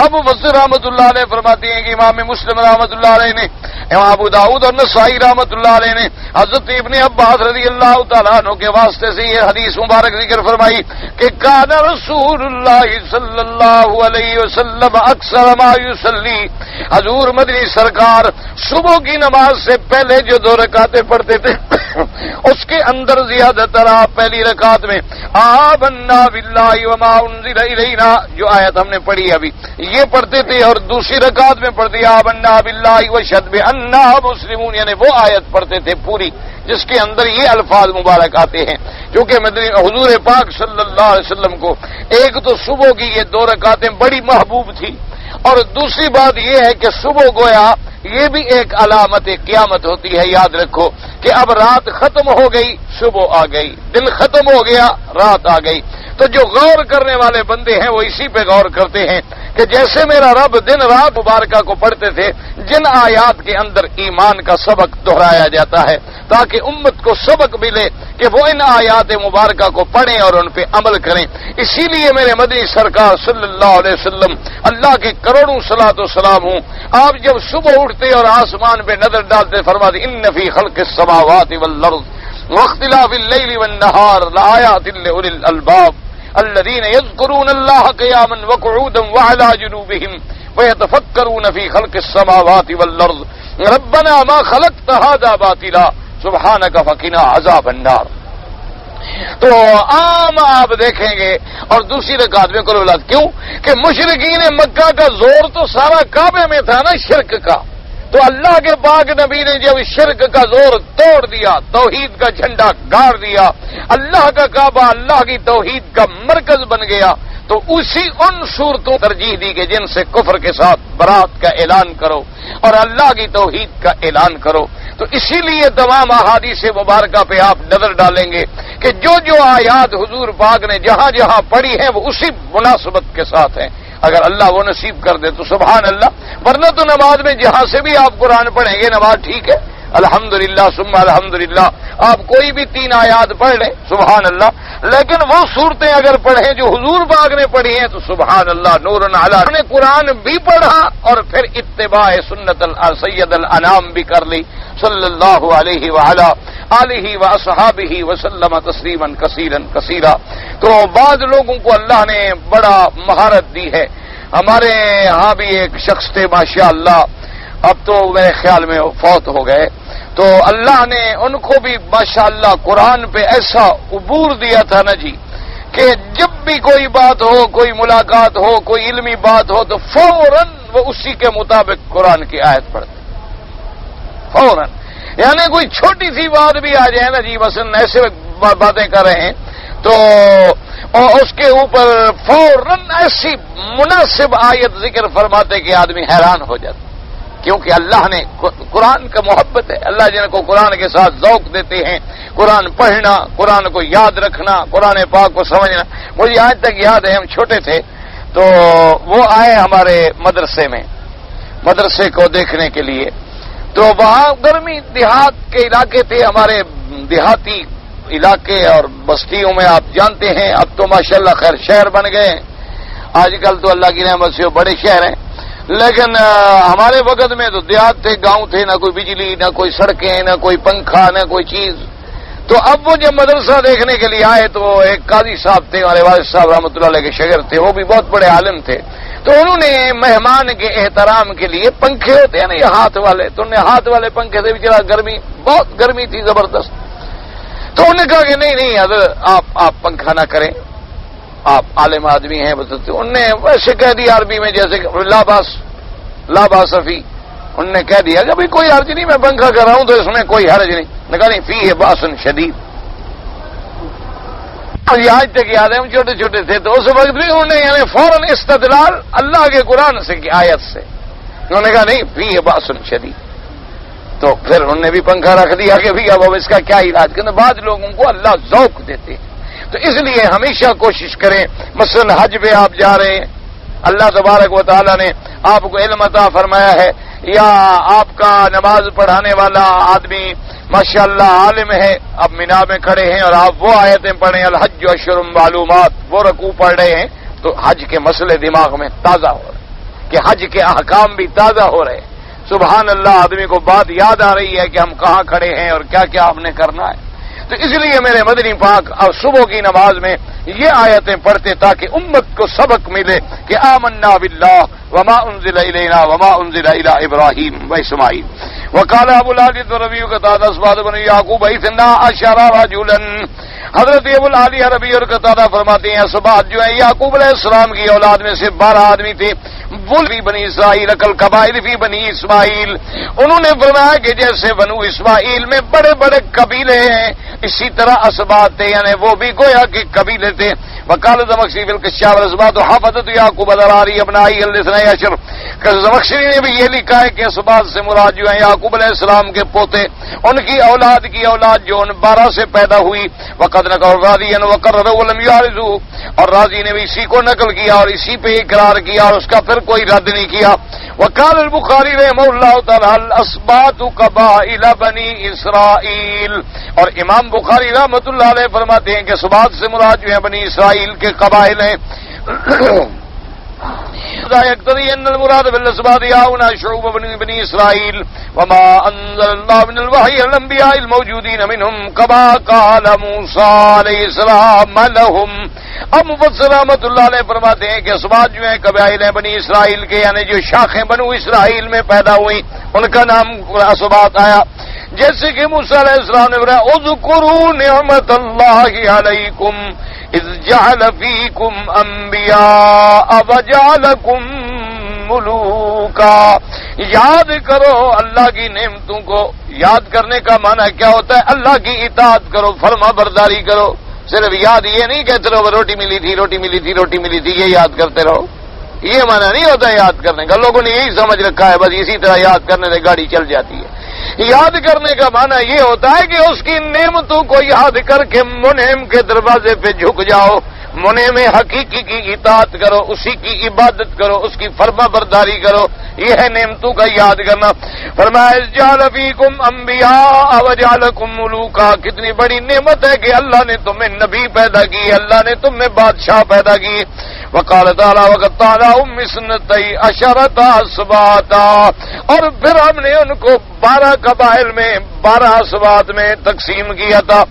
ابو بصر رحمۃ اللہ علیہ فرماتے ہیں کہ امام مسلم رحمۃ اللہ علیہ نے، امام ابو داؤد اور نسائی رحمۃ اللہ علیہ نے حضرت ابن عباس رضی اللہ تعالیٰ عنہ کے واسطے سے یہ حدیث مبارک ذکر فرمائی کہ کان رسول اللہ صلی اللہ علیہ وسلم اکثر ما یصلی، حضور مدنی سرکار صبح کی نماز سے پہلے جو 2 رکعتیں پڑھتے تھے اس کے اندر زیادہ تر آپ پہلی رکعت میں آمنا باللہ وما انزل الینا جو آیت ہم نے پڑھی ابھی یہ پڑھتے تھے، اور دوسری رکعت میں پڑھتے آمنا باللہ واشهد بأننا مسلمون، یعنی وہ آیت پڑھتے تھے پوری جس کے اندر یہ الفاظ مبارک آتے ہیں. کیونکہ حضور پاک صلی اللہ علیہ وسلم کو ایک تو صبح کی یہ 2 رکعتیں بڑی محبوب تھی، اور دوسری بات یہ ہے کہ صبح گویا یہ بھی ایک علامت قیامت ہوتی ہے. یاد رکھو کہ اب رات ختم ہو گئی، صبح آ گئی، دن ختم ہو گیا، رات آ گئی. تو جو غور کرنے والے بندے ہیں وہ اسی پہ غور کرتے ہیں کہ جیسے میرا رب دن رات مبارکہ کو پڑھتے تھے، جن آیات کے اندر ایمان کا سبق دہرایا جاتا ہے تاکہ امت کو سبق ملے کہ وہ ان آیات مبارکہ کو پڑھیں اور ان پہ عمل کریں. اسی لیے میرے مدنی سرکار صلی اللہ علیہ وسلم، اللہ کے کروڑوں صلاۃ و سلام ہوں، آپ جب صبح اٹھتے اور آسمان پہ نظر ڈالتے فرماتے ان فی خلق السماوات والارض واختلاف اللیل والنہار لآیات لأولی الالباب الذین یذکرون اللہ قیاما وقعودا وعلی جنوبہم ویتفکرون فی خلق السماوات والارض ربنا ما خلقت هذا باطلا سبحانک فقنا عذاب النار. تو عام آپ دیکھیں گے. اور دوسری رکعت میں کرو لات کیوں کہ مشرکین مکہ کا زور تو سارا کعبے میں تھا نا شرک کا، تو اللہ کے پاک نبی نے جب شرک کا زور توڑ دیا، توحید کا جھنڈا گاڑ دیا، اللہ کا کعبہ اللہ کی توحید کا مرکز بن گیا، تو ان صورتوں ترجیح دی کہ جن سے کفر کے ساتھ برات کا اعلان کرو اور اللہ کی توحید کا اعلان کرو. تو اسی لیے تمام احادیث مبارکہ پہ آپ نظر ڈالیں گے کہ جو آیات حضور پاک نے جہاں جہاں پڑھی ہیں وہ اسی مناسبت کے ساتھ ہیں. اگر اللہ وہ نصیب کر دے تو سبحان اللہ، ورنہ تو نماز میں جہاں سے بھی آپ قرآن پڑھیں گے نماز ٹھیک ہے، الحمدللہ ثم الحمدللہ، آپ کوئی بھی 3 آیات پڑھ لیں سبحان اللہ، لیکن وہ صورتیں اگر پڑھیں جو حضور پاک نے پڑھی ہیں تو سبحان اللہ نور علی. نے قرآن بھی پڑھا اور پھر اتباع سنت سید الانام بھی کر لی صلی اللہ علیہ وعلی آلہ واصحابہ وسلم تسلیما کثیرا کثیرا. تو بعض لوگوں کو اللہ نے بڑا مہارت دی ہے. ہمارے ہاں بھی ایک شخص تھے ماشاء اللہ، اب تو میرے خیال میں فوت ہو گئے، تو اللہ نے ان کو بھی ماشاءاللہ قرآن پہ ایسا عبور دیا تھا نا جی کہ جب بھی کوئی بات ہو، کوئی ملاقات ہو، کوئی علمی بات ہو تو فوراً وہ اسی کے مطابق قرآن کی آیت پڑھتے فوراً. یعنی کوئی چھوٹی سی بات بھی آ جائے نا جی، مثلا ایسے باتیں کر رہے ہیں تو اس کے اوپر فوراً ایسی مناسب آیت ذکر فرماتے کہ آدمی حیران ہو جاتا، کیونکہ اللہ نے قرآن کا محبت ہے. اللہ جن کو قرآن کے ساتھ ذوق دیتے ہیں، قرآن پڑھنا، قرآن کو یاد رکھنا، قرآن پاک کو سمجھنا. مجھے آج تک یاد ہے، ہم چھوٹے تھے تو وہ آئے ہمارے مدرسے کو دیکھنے کے لیے. تو وہاں گرمی دیہات کے علاقے تھے، ہمارے دیہاتی علاقے اور بستیوں میں آپ جانتے ہیں اب تو ماشاءاللہ خیر شہر بن گئے ہیں آج کل، تو اللہ کی رحمت سے بڑے شہر ہیں. لیکن ہمارے وقت میں تو دیہات تھے، گاؤں تھے، نہ کوئی بجلی، نہ کوئی سڑکیں، نہ کوئی پنکھا، نہ کوئی چیز. تو اب وہ جب مدرسہ دیکھنے کے لیے آئے تو ایک قاضی صاحب تھے، ہمارے والد صاحب رحمۃ اللہ علیہ کے شاگرد تھے، وہ بھی بہت بڑے عالم تھے. تو انہوں نے مہمان کے احترام کے لیے پنکھے ہوتے ہیں نا یہ ہاتھ والے، تو انہوں نے ہاتھ والے پنکھے سے بھی بہت گرمی تھی زبردست. تو انہوں نے کہا کہ نہیں حضرت آپ پنکھا نہ کریں، آپ عالم آدمی ہیں. انہوں نے ویسے کہہ دیا عربی میں جیسے لا باسفی، انہوں نے کہہ دیا کہ بھائی کوئی حرج نہیں، میں پنکھا کر رہا ہوں تو اس میں کوئی حرج نہیں. نے کہا نہیں فی ہے باسن شدید. آج تک یاد ہے، ہم چھوٹے چھوٹے تھے تو اس وقت بھی انہوں نے یعنی فوراً استدلال اللہ کے قرآن سے کی آیت سے، انہوں نے کہا نہیں فی ہے باسن شدید. تو پھر انہوں نے بھی پنکھا رکھ دیا کہ بھی اب اس کا کیا علاج کرنا. بعض لوگوں کو اللہ ذوق دیتے ہیں، تو اس لیے ہمیشہ کوشش کریں. مثلا حج پہ آپ جا رہے ہیں، اللہ تبارک و تعالیٰ نے آپ کو علم عطا فرمایا ہے یا آپ کا نماز پڑھانے والا آدمی ماشاءاللہ عالم ہے، اب مینا میں کھڑے ہیں اور آپ وہ آیتیں پڑھیں الحج اشہر معلومات، وہ رکوع پڑھ رہے ہیں، تو حج کے مسئلے دماغ میں تازہ ہو رہے ہیں کہ حج کے احکام بھی تازہ ہو رہے ہیں۔ سبحان اللہ، آدمی کو بات یاد آ رہی ہے کہ ہم کہاں کھڑے ہیں اور کیا کیا ہم نے کرنا ہے۔ تو اس لیے میرے مدنی پاک اب صبح کی نماز میں یہ آیتیں پڑھتے تاکہ امت کو سبق ملے کہ آمنا باللہ وما انزل الینا وما انزل الی ابراہیم و اسماعیل وقال ابو العالیۃ ربیع قتادہ اسباد بن یعقوب اثنا عشر رجلا۔ حضرت ابو العالیہ ربیع اور قتادہ فرماتے ہیں اسباد جو ہے یعقوب علیہ السلام کی اولاد میں سے 12 آدمی تھے، وہ بھی بنی اسرائیل کل قبائل فی بنی اسماعیل۔ انہوں نے فرمایا کہ جیسے بنو اسماعیل میں بڑے بڑے قبیلے ہیں، اسی طرح اسباط تھے، یعنی وہ بھی گویا کہ قبیلے تھے۔ وقال زمخشری فی الکشاف والاسباط حفظت یعقوب ذراری ابنائی الاثنی عشر۔ زمخشری نے بھی یہ لکھا ہے کہ اسباط سے مراد جو ہے یعقوب علیہ السلام کے پوتے، ان کی اولاد جو ان 12 سے پیدا ہوئی۔ وقد نقل راضیا وقرر ولم يعرضوا، اور راضی نے بھی اسی کو نقل کیا اور اسی پہ اقرار کیا اور اس کا پھر کوئی رد نہیں کیا۔ وقال البخاری رحمہ اللہ تعالی الاسباط قبائل بنی اسرائیل، اور امام بخاری رحمۃ اللہ علیہ فرماتے ہیں کہ اسباط سے مراد جو ہے بنی اسرائیل کے قبائل ہیں۔ لا يقتضي ان المراد بالاسباط هنا شعوب بني اسرائيل وما انزل الله من الوحي الانبياء الموجودين منهم كما قال موسى عليه السلام لهم۔ اب مفسر رحمۃ اللہ علیہ فرماتے ہیں کہ اسباط جو ہیں قبائل ہیں بنی اسرائیل کے، یعنی جو شاخیں بنو اسرائیل میں پیدا ہوئی ان کا نام اسباط آیا۔ جیسے کہ موسیٰ علیہ السلام نے فرمایا اذکروا نعمت اللہ علیکم اذ جعل فیکم انبیاء وجعلکم ملوکا۔ یاد کرو اللہ کی نعمتوں کو۔ یاد کرنے کا معنی کیا ہوتا ہے؟ اللہ کی اطاعت کرو، فرما برداری کرو۔ صرف یاد یہ نہیں کہتے رہو روٹی ملی تھی روٹی ملی تھی روٹی ملی تھی، یہ یاد کرتے رہو، یہ معنی نہیں ہوتا یاد کرنے کا۔ لوگوں نے یہی سمجھ رکھا ہے بس اسی طرح یاد کرنے سے گاڑی چل جاتی ہے۔ یاد کرنے کا معنی یہ ہوتا ہے کہ اس کی نعمتوں کو یاد کر کے منعم کے دروازے پہ جھک جاؤ، منعم حقیقی کی اطاعت کرو، اسی کی عبادت کرو، اس کی فرما برداری کرو، یہ ہے نعمتوں کا یاد کرنا۔ فرمایا جعل فیکم انبیاء وجعلکم ملوکا، کتنی بڑی نعمت ہے کہ اللہ نے تمہیں نبی پیدا کی، اللہ نے تمہیں بادشاہ پیدا کی۔ وقال تعالی وقد تعالی اثنتی عشرۃ اسباطا، اور پھر ہم نے ان کو 12 قبائل میں 12 اسباط میں تقسیم کیا تھا۔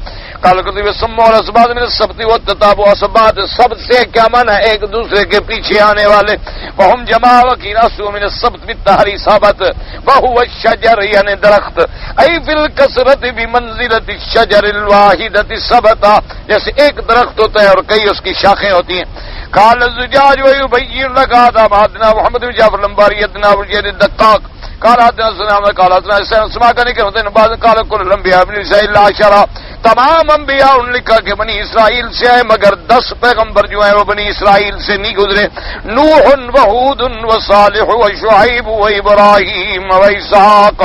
قال کتب السم والاسباط من السبت والتتاب، اسباط سبت سے کیا معنی ہے؟ ایک دوسرے کے پیچھے آنے والے۔ وهم جماع وقیل اصل من السبت بالتحری ثابت وهو الشجر، یعنی درخت، ای فی الکثرت بمنزلۃ الشجر الواحدۃ ثبتا، جیسے ایک درخت ہوتا ہے اور کئی اس کی شاخیں ہوتی ہیں۔ قال الزجاج ويبين لك هذا حدثنا محمد بن جعفر الانباري حدثنا ابو الجليل الدقاق قال حدثنا سلام قال حدثنا اسماء کا نہیں کہتے بعض قال كل الانبياء بني اسرائيل عشرة، تمام انبیاء ان لکھا کہ بنی اسرائیل سے ہے، مگر 10 پیغمبر جو ہیں وہ بنی اسرائیل سے نہیں گزرے۔ نوح وہود وصالح وشعیب وابراہیم واسحاق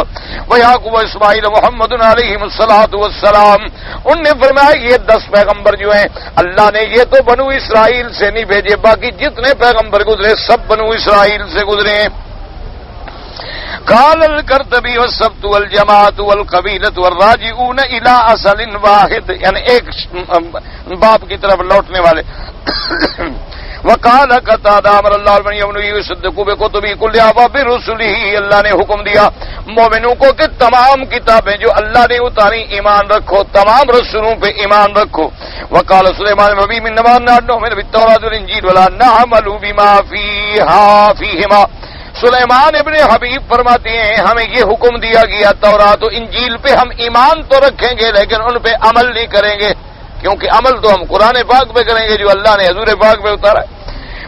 ویعقوب واسماعیل محمد علیہم الصلاۃ والسلام۔ ان نے فرمایا یہ 10 پیغمبر جو ہیں اللہ نے یہ تو بنو اسرائیل سے نہیں بھیجے، باقی جتنے پیغمبر گزرے سب بنو اسرائیل سے گزرے ہیں۔ قال القرطبی والسبت والجماعت والقبیلۃ والراجعون الى اصل واحد، یعنی ایک باپ کی طرف لوٹنے والے۔ وقال قتادہ امر اللہ المؤمنین یصدقوا بکتبہ کلھا وبرسلہ، اللہ نے حکم دیا مومنوں کو کہ تمام کتابیں جو اللہ نے اتاری ایمان رکھو، تمام رسولوں پہ ایمان رکھو۔ وقال سلیمان نبی من نؤمن بالتوراۃ والانجیل ولا نعمل بما فیہما، سلیمان ابن حبیب فرماتے ہیں ہمیں یہ حکم دیا گیا تورات و انجیل پہ ہم ایمان تو رکھیں گے لیکن ان پہ عمل نہیں کریں گے، کیونکہ عمل تو ہم قرآن پاک پہ کریں گے جو اللہ نے حضور پاک پہ اتارا ہے۔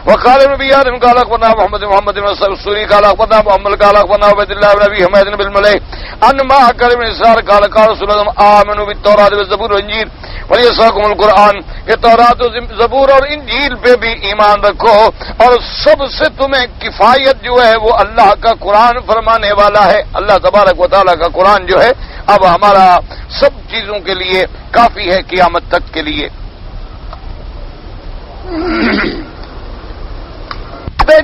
وقال النبي قال اخبرنا محمد بن السوري قال اخبرنا محمد قال اخبرنا عبد الله بن ابي حميد بن المليح ان ما كلم الانصار قال قال رسول الله امنوا بالتوراة والزبور والانجيل وليساكم القرآن، کہ تورات و زبور اور انجیل پہ بھی ایمان رکھو، اور سب سے تمہیں کفایت جو ہے وہ اللہ کا قرآن فرمانے والا ہے۔ اللہ تبارک و تعالیٰ کا قرآن جو ہے اب ہمارا سب چیزوں کے لیے کافی ہے قیامت تک کے لیے۔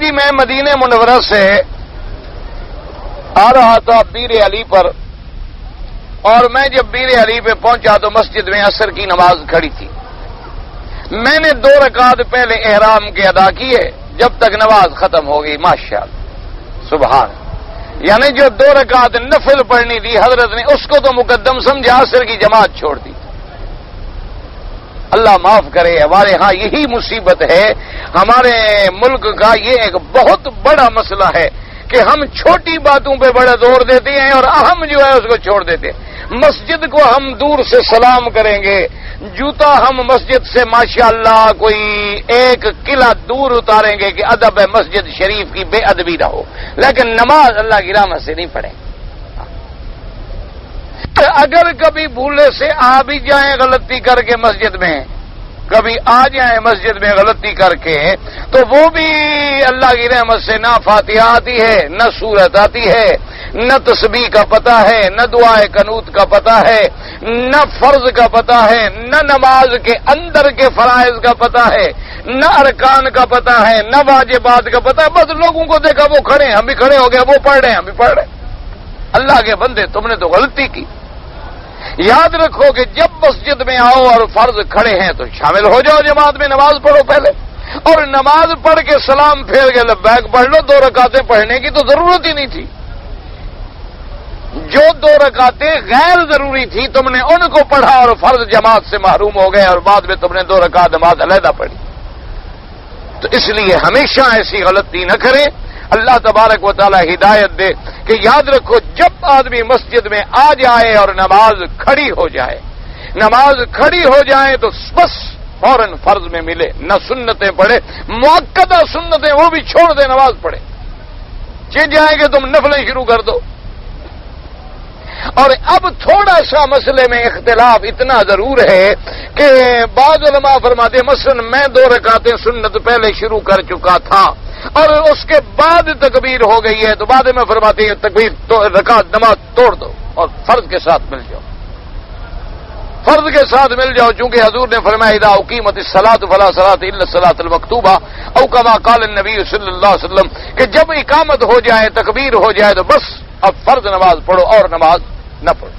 جی میں مدینہ منورہ سے آ رہا تھا بیر علی پر، اور میں جب بیر علی پہ پہنچا تو مسجد میں عصر کی نماز کھڑی تھی. میں نے 2 رکعت پہلے احرام کے ادا کیے جب تک نماز ختم ہو گئی. ماشاءاللہ سبحان. یعنی جو 2 رکعت نفل پڑھنی تھی حضرت نے اس کو تو مقدم سمجھا، عصر کی جماعت چھوڑ دی. اللہ معاف کرے. ہمارے ہاں یہی مصیبت ہے. ہمارے ملک کا یہ ایک بہت بڑا مسئلہ ہے کہ ہم چھوٹی باتوں پہ بڑا زور دیتے ہیں اور اہم جو ہے اس کو چھوڑ دیتے ہیں. مسجد کو ہم دور سے سلام کریں گے، جوتا ہم مسجد سے ماشاءاللہ کوئی 1 قلعہ دور اتاریں گے کہ ادب ہے مسجد شریف کی بے ادبی نہ ہو، لیکن نماز اللہ کی رحمت سے نہیں پڑھیں. اگر کبھی بھولے سے آ بھی جائیں غلطی کر کے مسجد میں، کبھی آ جائیں مسجد میں غلطی کر کے، تو وہ بھی اللہ کی رحمت سے نہ فاتحہ آتی ہے، نہ سورت آتی ہے، نہ تسبیح کا پتہ ہے، نہ دعائے قنوت کا پتہ ہے، نہ فرض کا پتہ ہے، نہ نماز کے اندر کے فرائض کا پتہ ہے، نہ ارکان کا پتہ ہے، نہ واجبات کا پتہ ہے. بس لوگوں کو دیکھا وہ کھڑے ہیں، ہم بھی کھڑے ہو گئے، وہ پڑھ رہے ہیں، ہم بھی پڑھ رہے ہیں. اللہ کے بندے تم نے تو غلطی کی. یاد رکھو کہ جب مسجد میں آؤ اور فرض کھڑے ہیں تو شامل ہو جاؤ جماعت میں، نماز پڑھو پہلے، اور نماز پڑھ کے سلام پھیر کے لبیک پڑھ لو. 2 رکعتیں پڑھنے کی تو ضرورت ہی نہیں تھی. جو 2 رکعتیں غیر ضروری تھی تم نے ان کو پڑھا اور فرض جماعت سے محروم ہو گئے، اور بعد میں تم نے 2 رکعت نماز علیحدہ پڑھی. تو اس لیے ہمیشہ ایسی غلطی نہ کریں. اللہ تبارک و تعالی ہدایت دے کہ یاد رکھو جب آدمی مسجد میں آ جائے اور نماز کھڑی ہو جائے، نماز کھڑی ہو جائے تو بس فوراً فرض میں ملے، نہ سنتیں پڑھے، مؤکدہ سنتیں وہ بھی چھوڑ دے، نماز پڑھے. چل جائیں گے تم نفلیں شروع کر دو. اور اب تھوڑا سا مسئلے میں اختلاف اتنا ضرور ہے کہ بعض علماء فرماتے ہیں مثلا میں 2 رکعتیں سنت پہلے شروع کر چکا تھا اور اس کے بعد تکبیر ہو گئی ہے، تو بعد میں فرماتے ہیں تکبیر تو رکعت نماز توڑ دو اور فرض کے ساتھ مل جاؤ، فرض کے ساتھ مل جاؤ. چونکہ حضور نے فرمایا اذا اقیمت الصلاۃ فلا صلاۃ الا الصلاۃ المکتوبہ او کما قال النبی صلی اللہ علیہ وسلم، کہ جب اقامت ہو جائے، تکبیر ہو جائے تو بس اب فرض نماز پڑھو اور نماز نہ پڑھو.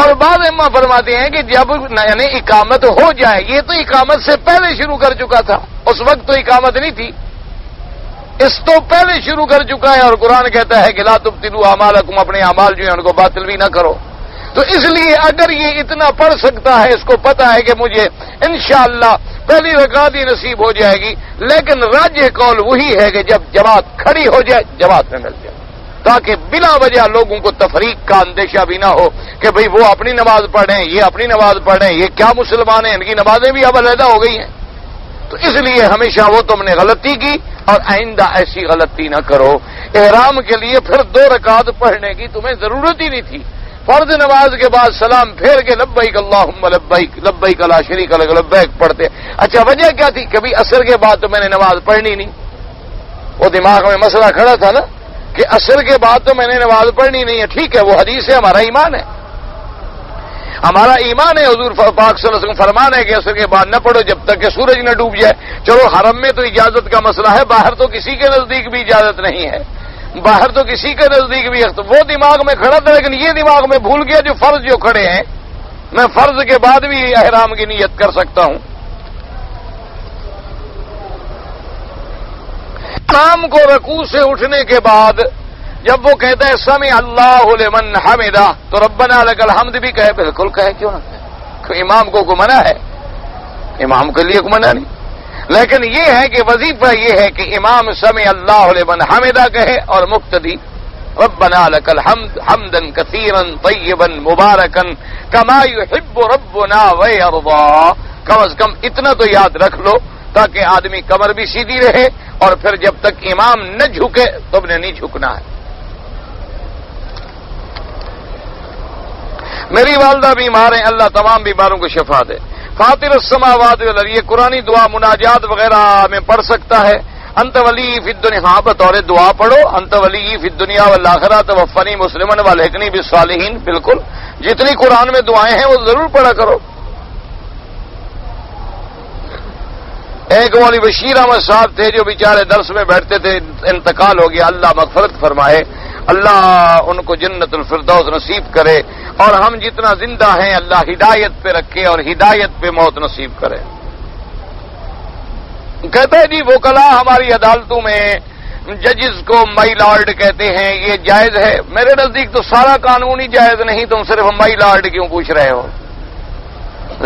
اور بعض امام فرماتے ہیں کہ جب یعنی اقامت ہو جائے، یہ تو اقامت سے پہلے شروع کر چکا تھا، اس وقت تو اقامت نہیں تھی، اس تو پہلے شروع کر چکا ہے. اور قرآن کہتا ہے کہ لا تبطلوا اعمالکم، اپنے اعمال جو ہیں ان کو باطل بھی نہ کرو. تو اس لیے اگر یہ اتنا پڑھ سکتا ہے، اس کو پتا ہے کہ مجھے انشاءاللہ پہلی رکعت ہی نصیب ہو جائے گی، لیکن راجح قول وہی ہے کہ جب جماعت کھڑی ہو جائے جماعت میں مل جائے، تاکہ بلا وجہ لوگوں کو تفریق کا اندیشہ بھی نہ ہو کہ بھئی وہ اپنی نماز پڑھیں، یہ اپنی نماز پڑھیں، یہ کیا مسلمان ہیں، ان کی نمازیں بھی اب علیحدہ ہو گئی ہیں. تو اس لیے ہمیشہ وہ تم نے غلطی کی اور آئندہ ایسی غلطی نہ کرو. احرام کے لیے پھر 2 رکعت پڑھنے کی تمہیں ضرورت ہی نہیں تھی. فرض نماز کے بعد سلام پھیر کے لبیک اللہم لبیک لبیک لا شریک لک لبیک پڑھتے. اچھا وجہ کیا تھی؟ کبھی عصر کے بعد تو میں نے نماز پڑھنی نہیں. وہ دماغ میں مسئلہ کھڑا تھا نا کہ عصر کے بعد تو میں نے نماز پڑھنی نہیں ہے. ٹھیک ہے، وہ حدیث ہے، ہمارا ایمان ہے، ہمارا ایمان ہے. حضور پاک صلی اللہ علیہ وسلم فرمان ہے کہ عصر کے بعد نہ پڑھو جب تک کہ سورج نہ ڈوب جائے. چلو حرم میں تو اجازت کا مسئلہ ہے، باہر تو کسی کے نزدیک بھی اجازت نہیں ہے، باہر تو کسی کے نزدیک بھی. وہ دماغ میں کھڑا تھا، لیکن یہ دماغ میں بھول گیا جو فرض جو کھڑے ہیں میں فرض کے بعد بھی احرام کی نیت کر سکتا ہوں. امام کو رکوع سے اٹھنے کے بعد جب وہ کہتا ہے سمع اللہ لمن حمدہ تو ربنا لک الحمد بھی کہے. بالکل کہے، کیوں نہ کہے. امام کو کوئی منع ہے؟ امام کے لیے کوئی منع نہیں، لیکن یہ ہے کہ وظیفہ یہ ہے کہ امام سمع اللہ لمن حمدہ کہے اور مقتدی ربنا لک الحمد حمدا کثیرا طیبا مبارکا کما یحب ربنا ویرضا. کم از کم اتنا تو یاد رکھ لو تاکہ آدمی کمر بھی سیدھی رہے، اور پھر جب تک امام نہ جھکے تم نے نہیں جھکنا ہے. میری والدہ بیمار ہیں، اللہ تمام بیماروں کو شفا دے. فاطر السماوات والارض، یہ قرآنی دعا مناجات وغیرہ میں پڑھ سکتا ہے. انت ولی فی الدنیا، ہاں بطور دعا پڑھو انت ولی فی الدنیا والآخرہ توفنی مسلما والحقنی بالصالحین. بالکل جتنی قرآن میں دعائیں ہیں وہ ضرور پڑھا کرو. ایک مولوی بشیر احمد صاحب تھے جو بیچارے درس میں بیٹھتے تھے، انتقال ہو گیا، اللہ مغفرت فرمائے. اللہ ان کو جنت الفردوس نصیب کرے، اور ہم جتنا زندہ ہیں اللہ ہدایت پہ رکھے اور ہدایت پہ موت نصیب کرے۔ کہتے ہیں جی وکلا ہماری عدالتوں میں ججز کو مائی لارڈ کہتے ہیں، یہ جائز ہے؟ میرے نزدیک تو سارا قانون ہی جائز نہیں، تم صرف مائی لارڈ کیوں پوچھ رہے ہو؟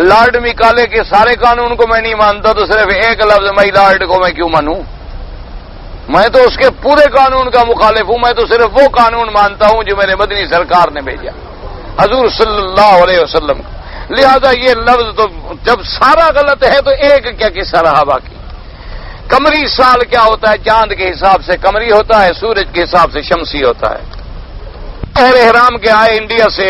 لارڈ مکالے کے سارے قانون کو میں نہیں مانتا، تو صرف ایک لفظ مائی لارڈ کو میں کیوں مانوں؟ میں تو اس کے پورے قانون کا مخالف ہوں، میں تو صرف وہ قانون مانتا ہوں جو میرے مدنی سرکار نے بھیجا، حضور صلی اللہ علیہ وسلم۔ لہذا یہ لفظ تو جب سارا غلط ہے تو ایک کیا قصہ رہا باقی؟ قمری سال کیا ہوتا ہے؟ چاند کے حساب سے قمری ہوتا ہے، سورج کے حساب سے شمسی ہوتا ہے۔ اہل احرام کے آئے انڈیا سے،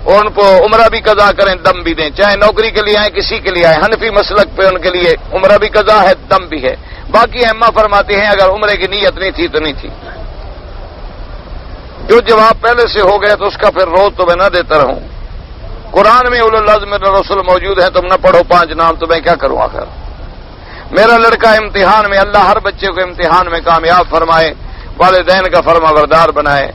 ان کو عمرہ بھی قضا کریں، دم بھی دیں، چاہے نوکری کے لیے آئے کسی کے لیے آئے، حنفی مسلک پہ ان کے لیے عمرہ بھی قضا ہے، دم بھی ہے۔ باقی ائمہ فرماتے ہیں اگر عمرے کی نیت نہیں تھی تو نہیں تھی۔ جو جواب پہلے سے ہو گیا تو اس کا پھر روز تو میں نہ دیتا رہوں۔ قرآن میں اولو العزم من الرسل موجود ہیں، تم نہ پڑھو 5 نام، تو میں کیا کروں آخر؟ میرا لڑکا امتحان میں، اللہ ہر بچے کو امتحان میں کامیاب فرمائے، والدین کا فرما بردار بنائے۔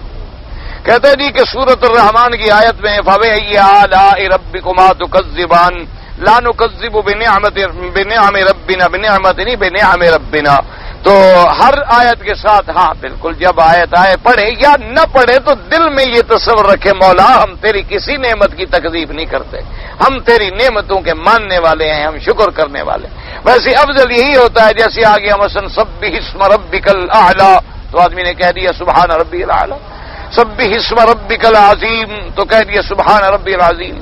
کہتے جی کہ سورۃ الرحمن کی آیت میں فَبِأَيِّ آلَاءِ رَبِّكُمَا تُكَذِّبَانِ لَا نُكَذِّبُ بِنِعَمِ رَبِّنَا بِنِعَمِ رَبِّنَا، تو ہر آیت کے ساتھ ہاں بالکل جب آیت آئے پڑھے یا نہ پڑھے تو دل میں یہ تصور رکھے مولا ہم تیری کسی نعمت کی تکذیب نہیں کرتے، ہم تیری نعمتوں کے ماننے والے ہیں، ہم شکر کرنے والے۔ ویسے افضل یہی ہوتا ہے جیسے آ گیا مثلا سبح اسم ربک الاعلی، تو آدمی نے کہہ دیا سبحان ربی الاعلی، سبح اسم ربک العظیم تو کہہ دیا سبحان ربی العظیم۔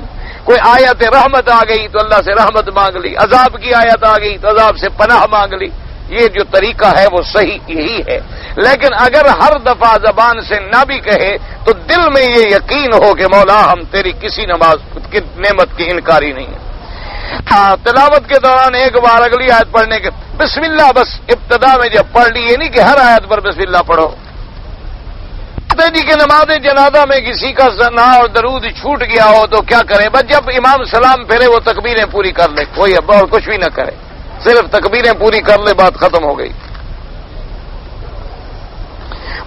کوئی آیت رحمت آ گئی تو اللہ سے رحمت مانگ لی، عذاب کی آیت آ گئی تو عذاب سے پناہ مانگ لی۔ یہ جو طریقہ ہے وہ صحیح یہی ہے، لیکن اگر ہر دفعہ زبان سے نہ بھی کہے تو دل میں یہ یقین ہو کہ مولا ہم تیری کسی نماز کی نعمت کی انکاری نہیں ہے۔ تلاوت کے دوران ایک بار اگلی آیت پڑھنے کے بسم اللہ بس ابتدا میں جب پڑھ لی، یہ نہیں کہ ہر آیت پر بسم اللہ پڑھو۔ جی کہ نماز جنازہ میں کسی کا ثنا اور درود چھوٹ گیا ہو تو کیا کرے؟ بس جب امام سلام پھیرے وہ تکبیریں پوری کر لے، کوئی اب اور کچھ بھی نہ کرے، صرف تکبیریں پوری کر لے، بات ختم ہو گئی۔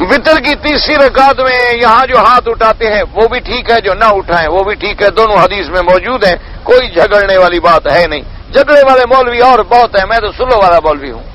وتر کی تیسری رکعت میں یہاں جو ہاتھ اٹھاتے ہیں وہ بھی ٹھیک ہے، جو نہ اٹھائیں وہ بھی ٹھیک ہے، دونوں حدیث میں موجود ہیں، کوئی جھگڑنے والی بات ہے نہیں۔ جھگڑے والے مولوی اور بہت ہیں، میں تو سلو والا مولوی ہوں،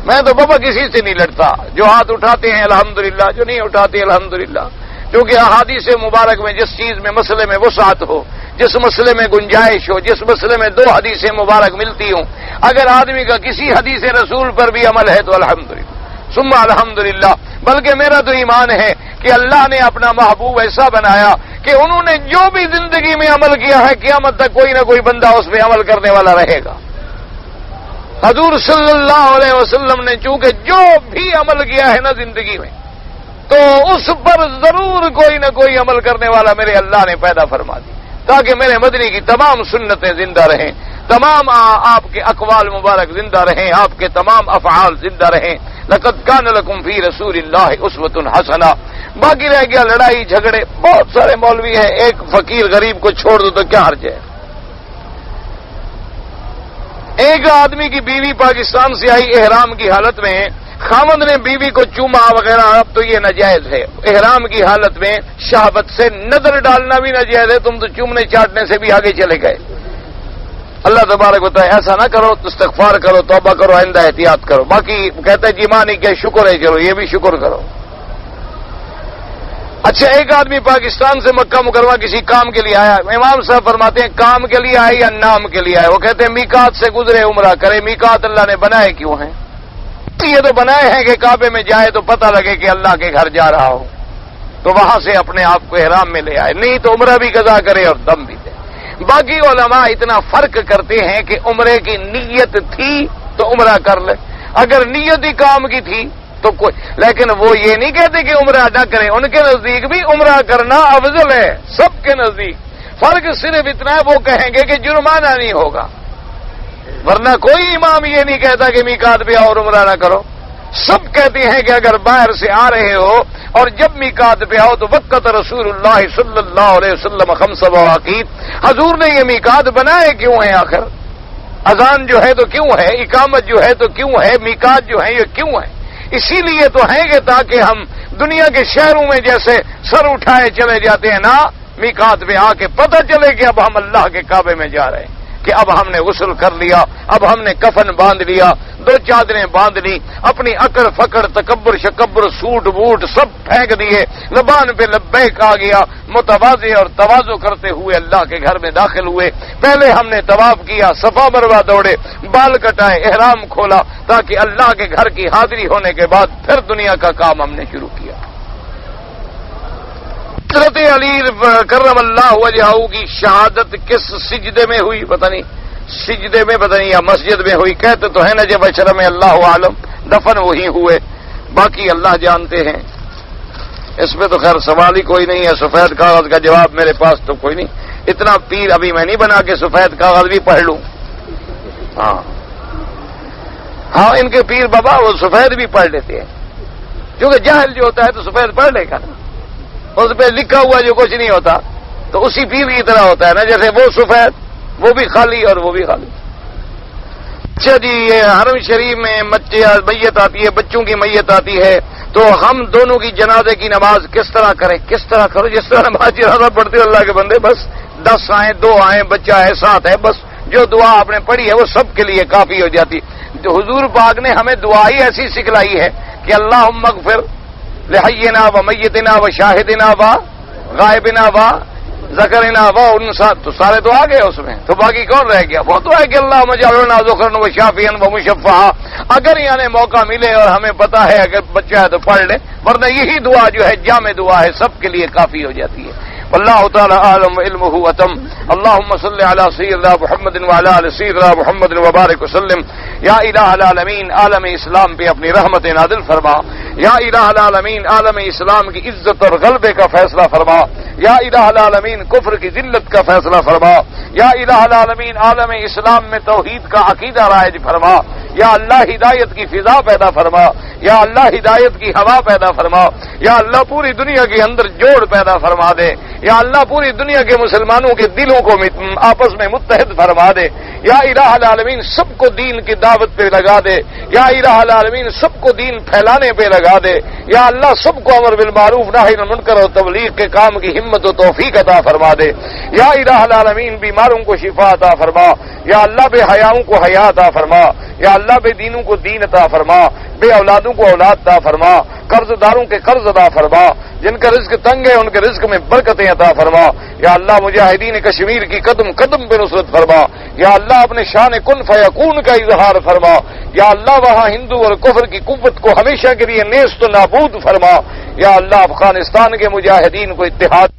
میں تو بابا کسی سے نہیں لڑتا۔ جو ہاتھ اٹھاتے ہیں الحمدللہ، جو نہیں اٹھاتے الحمدللہ، کیونکہ احادیث مبارک میں جس چیز میں مسئلے میں وسعت ہو، جس مسئلے میں گنجائش ہو، جس مسئلے میں 2 حدیثیں مبارک ملتی ہوں، اگر آدمی کا کسی حدیث رسول پر بھی عمل ہے تو الحمدللہ ثم الحمدللہ۔ بلکہ میرا تو ایمان ہے کہ اللہ نے اپنا محبوب ایسا بنایا کہ انہوں نے جو بھی زندگی میں عمل کیا ہے قیامت تک کوئی نہ کوئی بندہ اس پہ عمل کرنے والا رہے گا۔ حضور صلی اللہ علیہ وسلم نے چونکہ جو بھی عمل کیا ہے نا زندگی میں، تو اس پر ضرور کوئی نہ کوئی عمل کرنے والا میرے اللہ نے پیدا فرما دی، تاکہ میرے مدنی کی تمام سنتیں زندہ رہیں، تمام آپ کے اقوال مبارک زندہ رہیں، آپ کے تمام افعال زندہ رہیں۔ لقد کان لکم فی رسول اللہ اسوۃ حسنہ۔ باقی رہ گیا لڑائی جھگڑے، بہت سارے مولوی ہیں، ایک فقیر غریب کو چھوڑ دو تو کیا حرج ہے؟ ایک آدمی کی بیوی پاکستان سے آئی احرام کی حالت میں، خاوند نے بیوی کو چوما وغیرہ، اب تو یہ ناجائز ہے۔ احرام کی حالت میں شہوت سے نظر ڈالنا بھی ناجائز ہے، تم تو چومنے چاٹنے سے بھی آگے چلے گئے۔ اللہ تبارک بتائے ایسا نہ کرو، استغفار کرو، توبہ کرو، آئندہ احتیاط کرو۔ باقی کہتے ہیں جی ماں نہیں کہ شکر ہے، چلو یہ بھی شکر کرو۔ اچھا ایک آدمی پاکستان سے مکہ مکرمہ کسی کام کے لیے آیا، امام صاحب فرماتے ہیں کام کے لیے آئے یا نام کے لیے آئے؟ وہ کہتے ہیں میقات سے گزرے عمرہ کرے۔ میقات اللہ نے بنائے کیوں ہیں؟ یہ تو بنائے ہیں کہ کعبے میں جائے تو پتہ لگے کہ اللہ کے گھر جا رہا ہو، تو وہاں سے اپنے آپ کو احرام میں لے آئے، نہیں تو عمرہ بھی قضا کرے اور دم بھی دے۔ باقی علماء اتنا فرق کرتے ہیں کہ عمرے کی نیت تھی تو عمرہ کر لے، اگر نیت ہی کام کی تھی تو کوئی، لیکن وہ یہ نہیں کہتے کہ عمرہ نہ کریں، ان کے نزدیک بھی عمرہ کرنا افضل ہے، سب کے نزدیک۔ فرق صرف اتنا ہے وہ کہیں گے کہ جرمانہ نہیں ہوگا، ورنہ کوئی امام یہ نہیں کہتا کہ میقات پہ آؤ اور عمرہ نہ کرو۔ سب کہتے ہیں کہ اگر باہر سے آ رہے ہو اور جب میقات پہ آؤ تو وقت رسول اللہ صلی اللہ علیہ وسلم 5 مواقیت، حضور نے یہ میقات بنائے کیوں ہیں آخر؟ اذان جو ہے تو کیوں ہے، اقامت جو ہے تو کیوں ہے، میقات جو ہے یہ کیوں ہے؟ اسی لیے تو ہیں کہ تاکہ ہم دنیا کے شہروں میں جیسے سر اٹھائے چلے جاتے ہیں نا، میقات پہ آ کے پتہ چلے کہ اب ہم اللہ کے کعبے میں جا رہے ہیں، کہ اب ہم نے غسل کر لیا، اب ہم نے کفن باندھ لیا، 2 چادریں باندھ لی، اپنی اکڑ فکڑ تکبر شکبر سوٹ بوٹ سب پھینک دیے، زبان پہ لبیک آ گیا، متواضع اور تواضع کرتے ہوئے اللہ کے گھر میں داخل ہوئے۔ پہلے ہم نے طواف کیا، صفا مروہ دوڑے، بال کٹائے، احرام کھولا، تاکہ اللہ کے گھر کی حاضری ہونے کے بعد پھر دنیا کا کام ہم نے شروع کیا۔ حضرت علی کرم اللہ وجہہ کی شہادت کس سجدے میں ہوئی پتہ نہیں، سجدے میں پتہ نہیں یا مسجد میں ہوئی، کہتے تو ہے نجف اشرم میں، اللہ عالم، دفن وہی ہوئے، باقی اللہ جانتے ہیں۔ اس میں تو خیر سوال ہی کوئی نہیں ہے۔ سفید کاغذ کا جواب میرے پاس تو کوئی نہیں، اتنا پیر ابھی میں نہیں بنا کہ سفید کاغذ بھی پڑھ لوں۔ ہاں ان کے پیر بابا وہ سفید بھی پڑھ لیتے ہیں، کیونکہ جاہل جو ہوتا ہے تو سفید پڑھ لے گا نا، اس پہ لکھا ہوا جو کچھ نہیں ہوتا تو اسی پیر کی طرح ہوتا ہے نا، جیسے وہ سفید وہ بھی خالی اور وہ بھی خالی۔ اچھا جی، یہ حرم شریف میں میت آتی ہے، بچوں کی میت آتی ہے، تو ہم دونوں کی جنازے کی نماز کس طرح کریں؟ کس طرح کرو جس طرح نماز جنازہ پڑھتے ہو اللہ کے بندے، بس 10 آئیں 2 آئیں بچہ ہے 7 ہے، بس جو دعا آپ نے پڑھی ہے وہ سب کے لیے کافی ہو جاتی۔ جو حضور پاک نے ہمیں دعا ہی ایسی سکھلائی ہے کہ اللہم اغفر لحینا و میتنا و شاہدنا و غائبنا و ذکرنا و انسا، تو سارے تو آ گئے اس میں، تو باقی کون رہ گیا؟ وہ تو ہے کہ اللہ مجعلنا ذکرن و شافیا و مشفعا، اگر یعنی موقع ملے اور ہمیں پتا ہے اگر بچہ ہے تو پڑھ لے، ورنہ یہی دعا جو ہے جامع دعا ہے، سب کے لیے کافی ہو جاتی ہے۔ واللہ تعالی عالم علمہ اتم۔ اللہم صلی علی سیدنا محمد وعلی آل سیدنا محمد وبارک وسلم۔ یا الہ العالمین، عالم اسلام پہ اپنی رحمت نازل فرما۔ یا الہ العالمین، عالم اسلام کی عزت اور غلبے کا فیصلہ فرما۔ یا الہ العالمین، کفر کی ذلت کا فیصلہ فرما۔ یا الہ العالمین، عالم اسلام میں توحید کا عقیدہ رائج فرما۔ یا اللہ ہدایت کی فضا پیدا فرما۔ یا اللہ ہدایت کی ہوا پیدا فرما۔ یا اللہ پوری دنیا کے اندر جوڑ پیدا فرما دے۔ یا اللہ پوری دنیا کے مسلمانوں کے دلوں کو آپس میں متحد فرما دے۔ یا الہ العالمین، سب کو دین کی دعوت پہ لگا دے۔ یا الہ العالمین، سب کو دین پھیلانے پہ لگا دے۔ یا اللہ سب کو امر بالمعروف نہی عن المنکر اور تبلیغ کے کام کی ہمت و توفیق عطا فرما دے۔ یا الہ العالمین، بیماروں کو شفا عطا فرما۔ یا اللہ بے حیاؤں کو حیا عطا فرما۔ یا اللہ بے دینوں کو دین عطا فرما، بے اولادوں کو اولاد عطا فرما، قرض داروں کے قرض عطا فرما، جن کا رزق تنگ ہے ان کے رزق میں برکتیں عطا فرما۔ یا اللہ مجاہدین کشمیر کی قدم قدم پہ نصرت فرما۔ یا اللہ اپنے شان کن فیکون کا اظہار فرما۔ یا اللہ وہاں ہندو اور کفر کی قوت کو ہمیشہ کے لیے نیست و نابود فرما۔ یا اللہ افغانستان کے مجاہدین کو اتحاد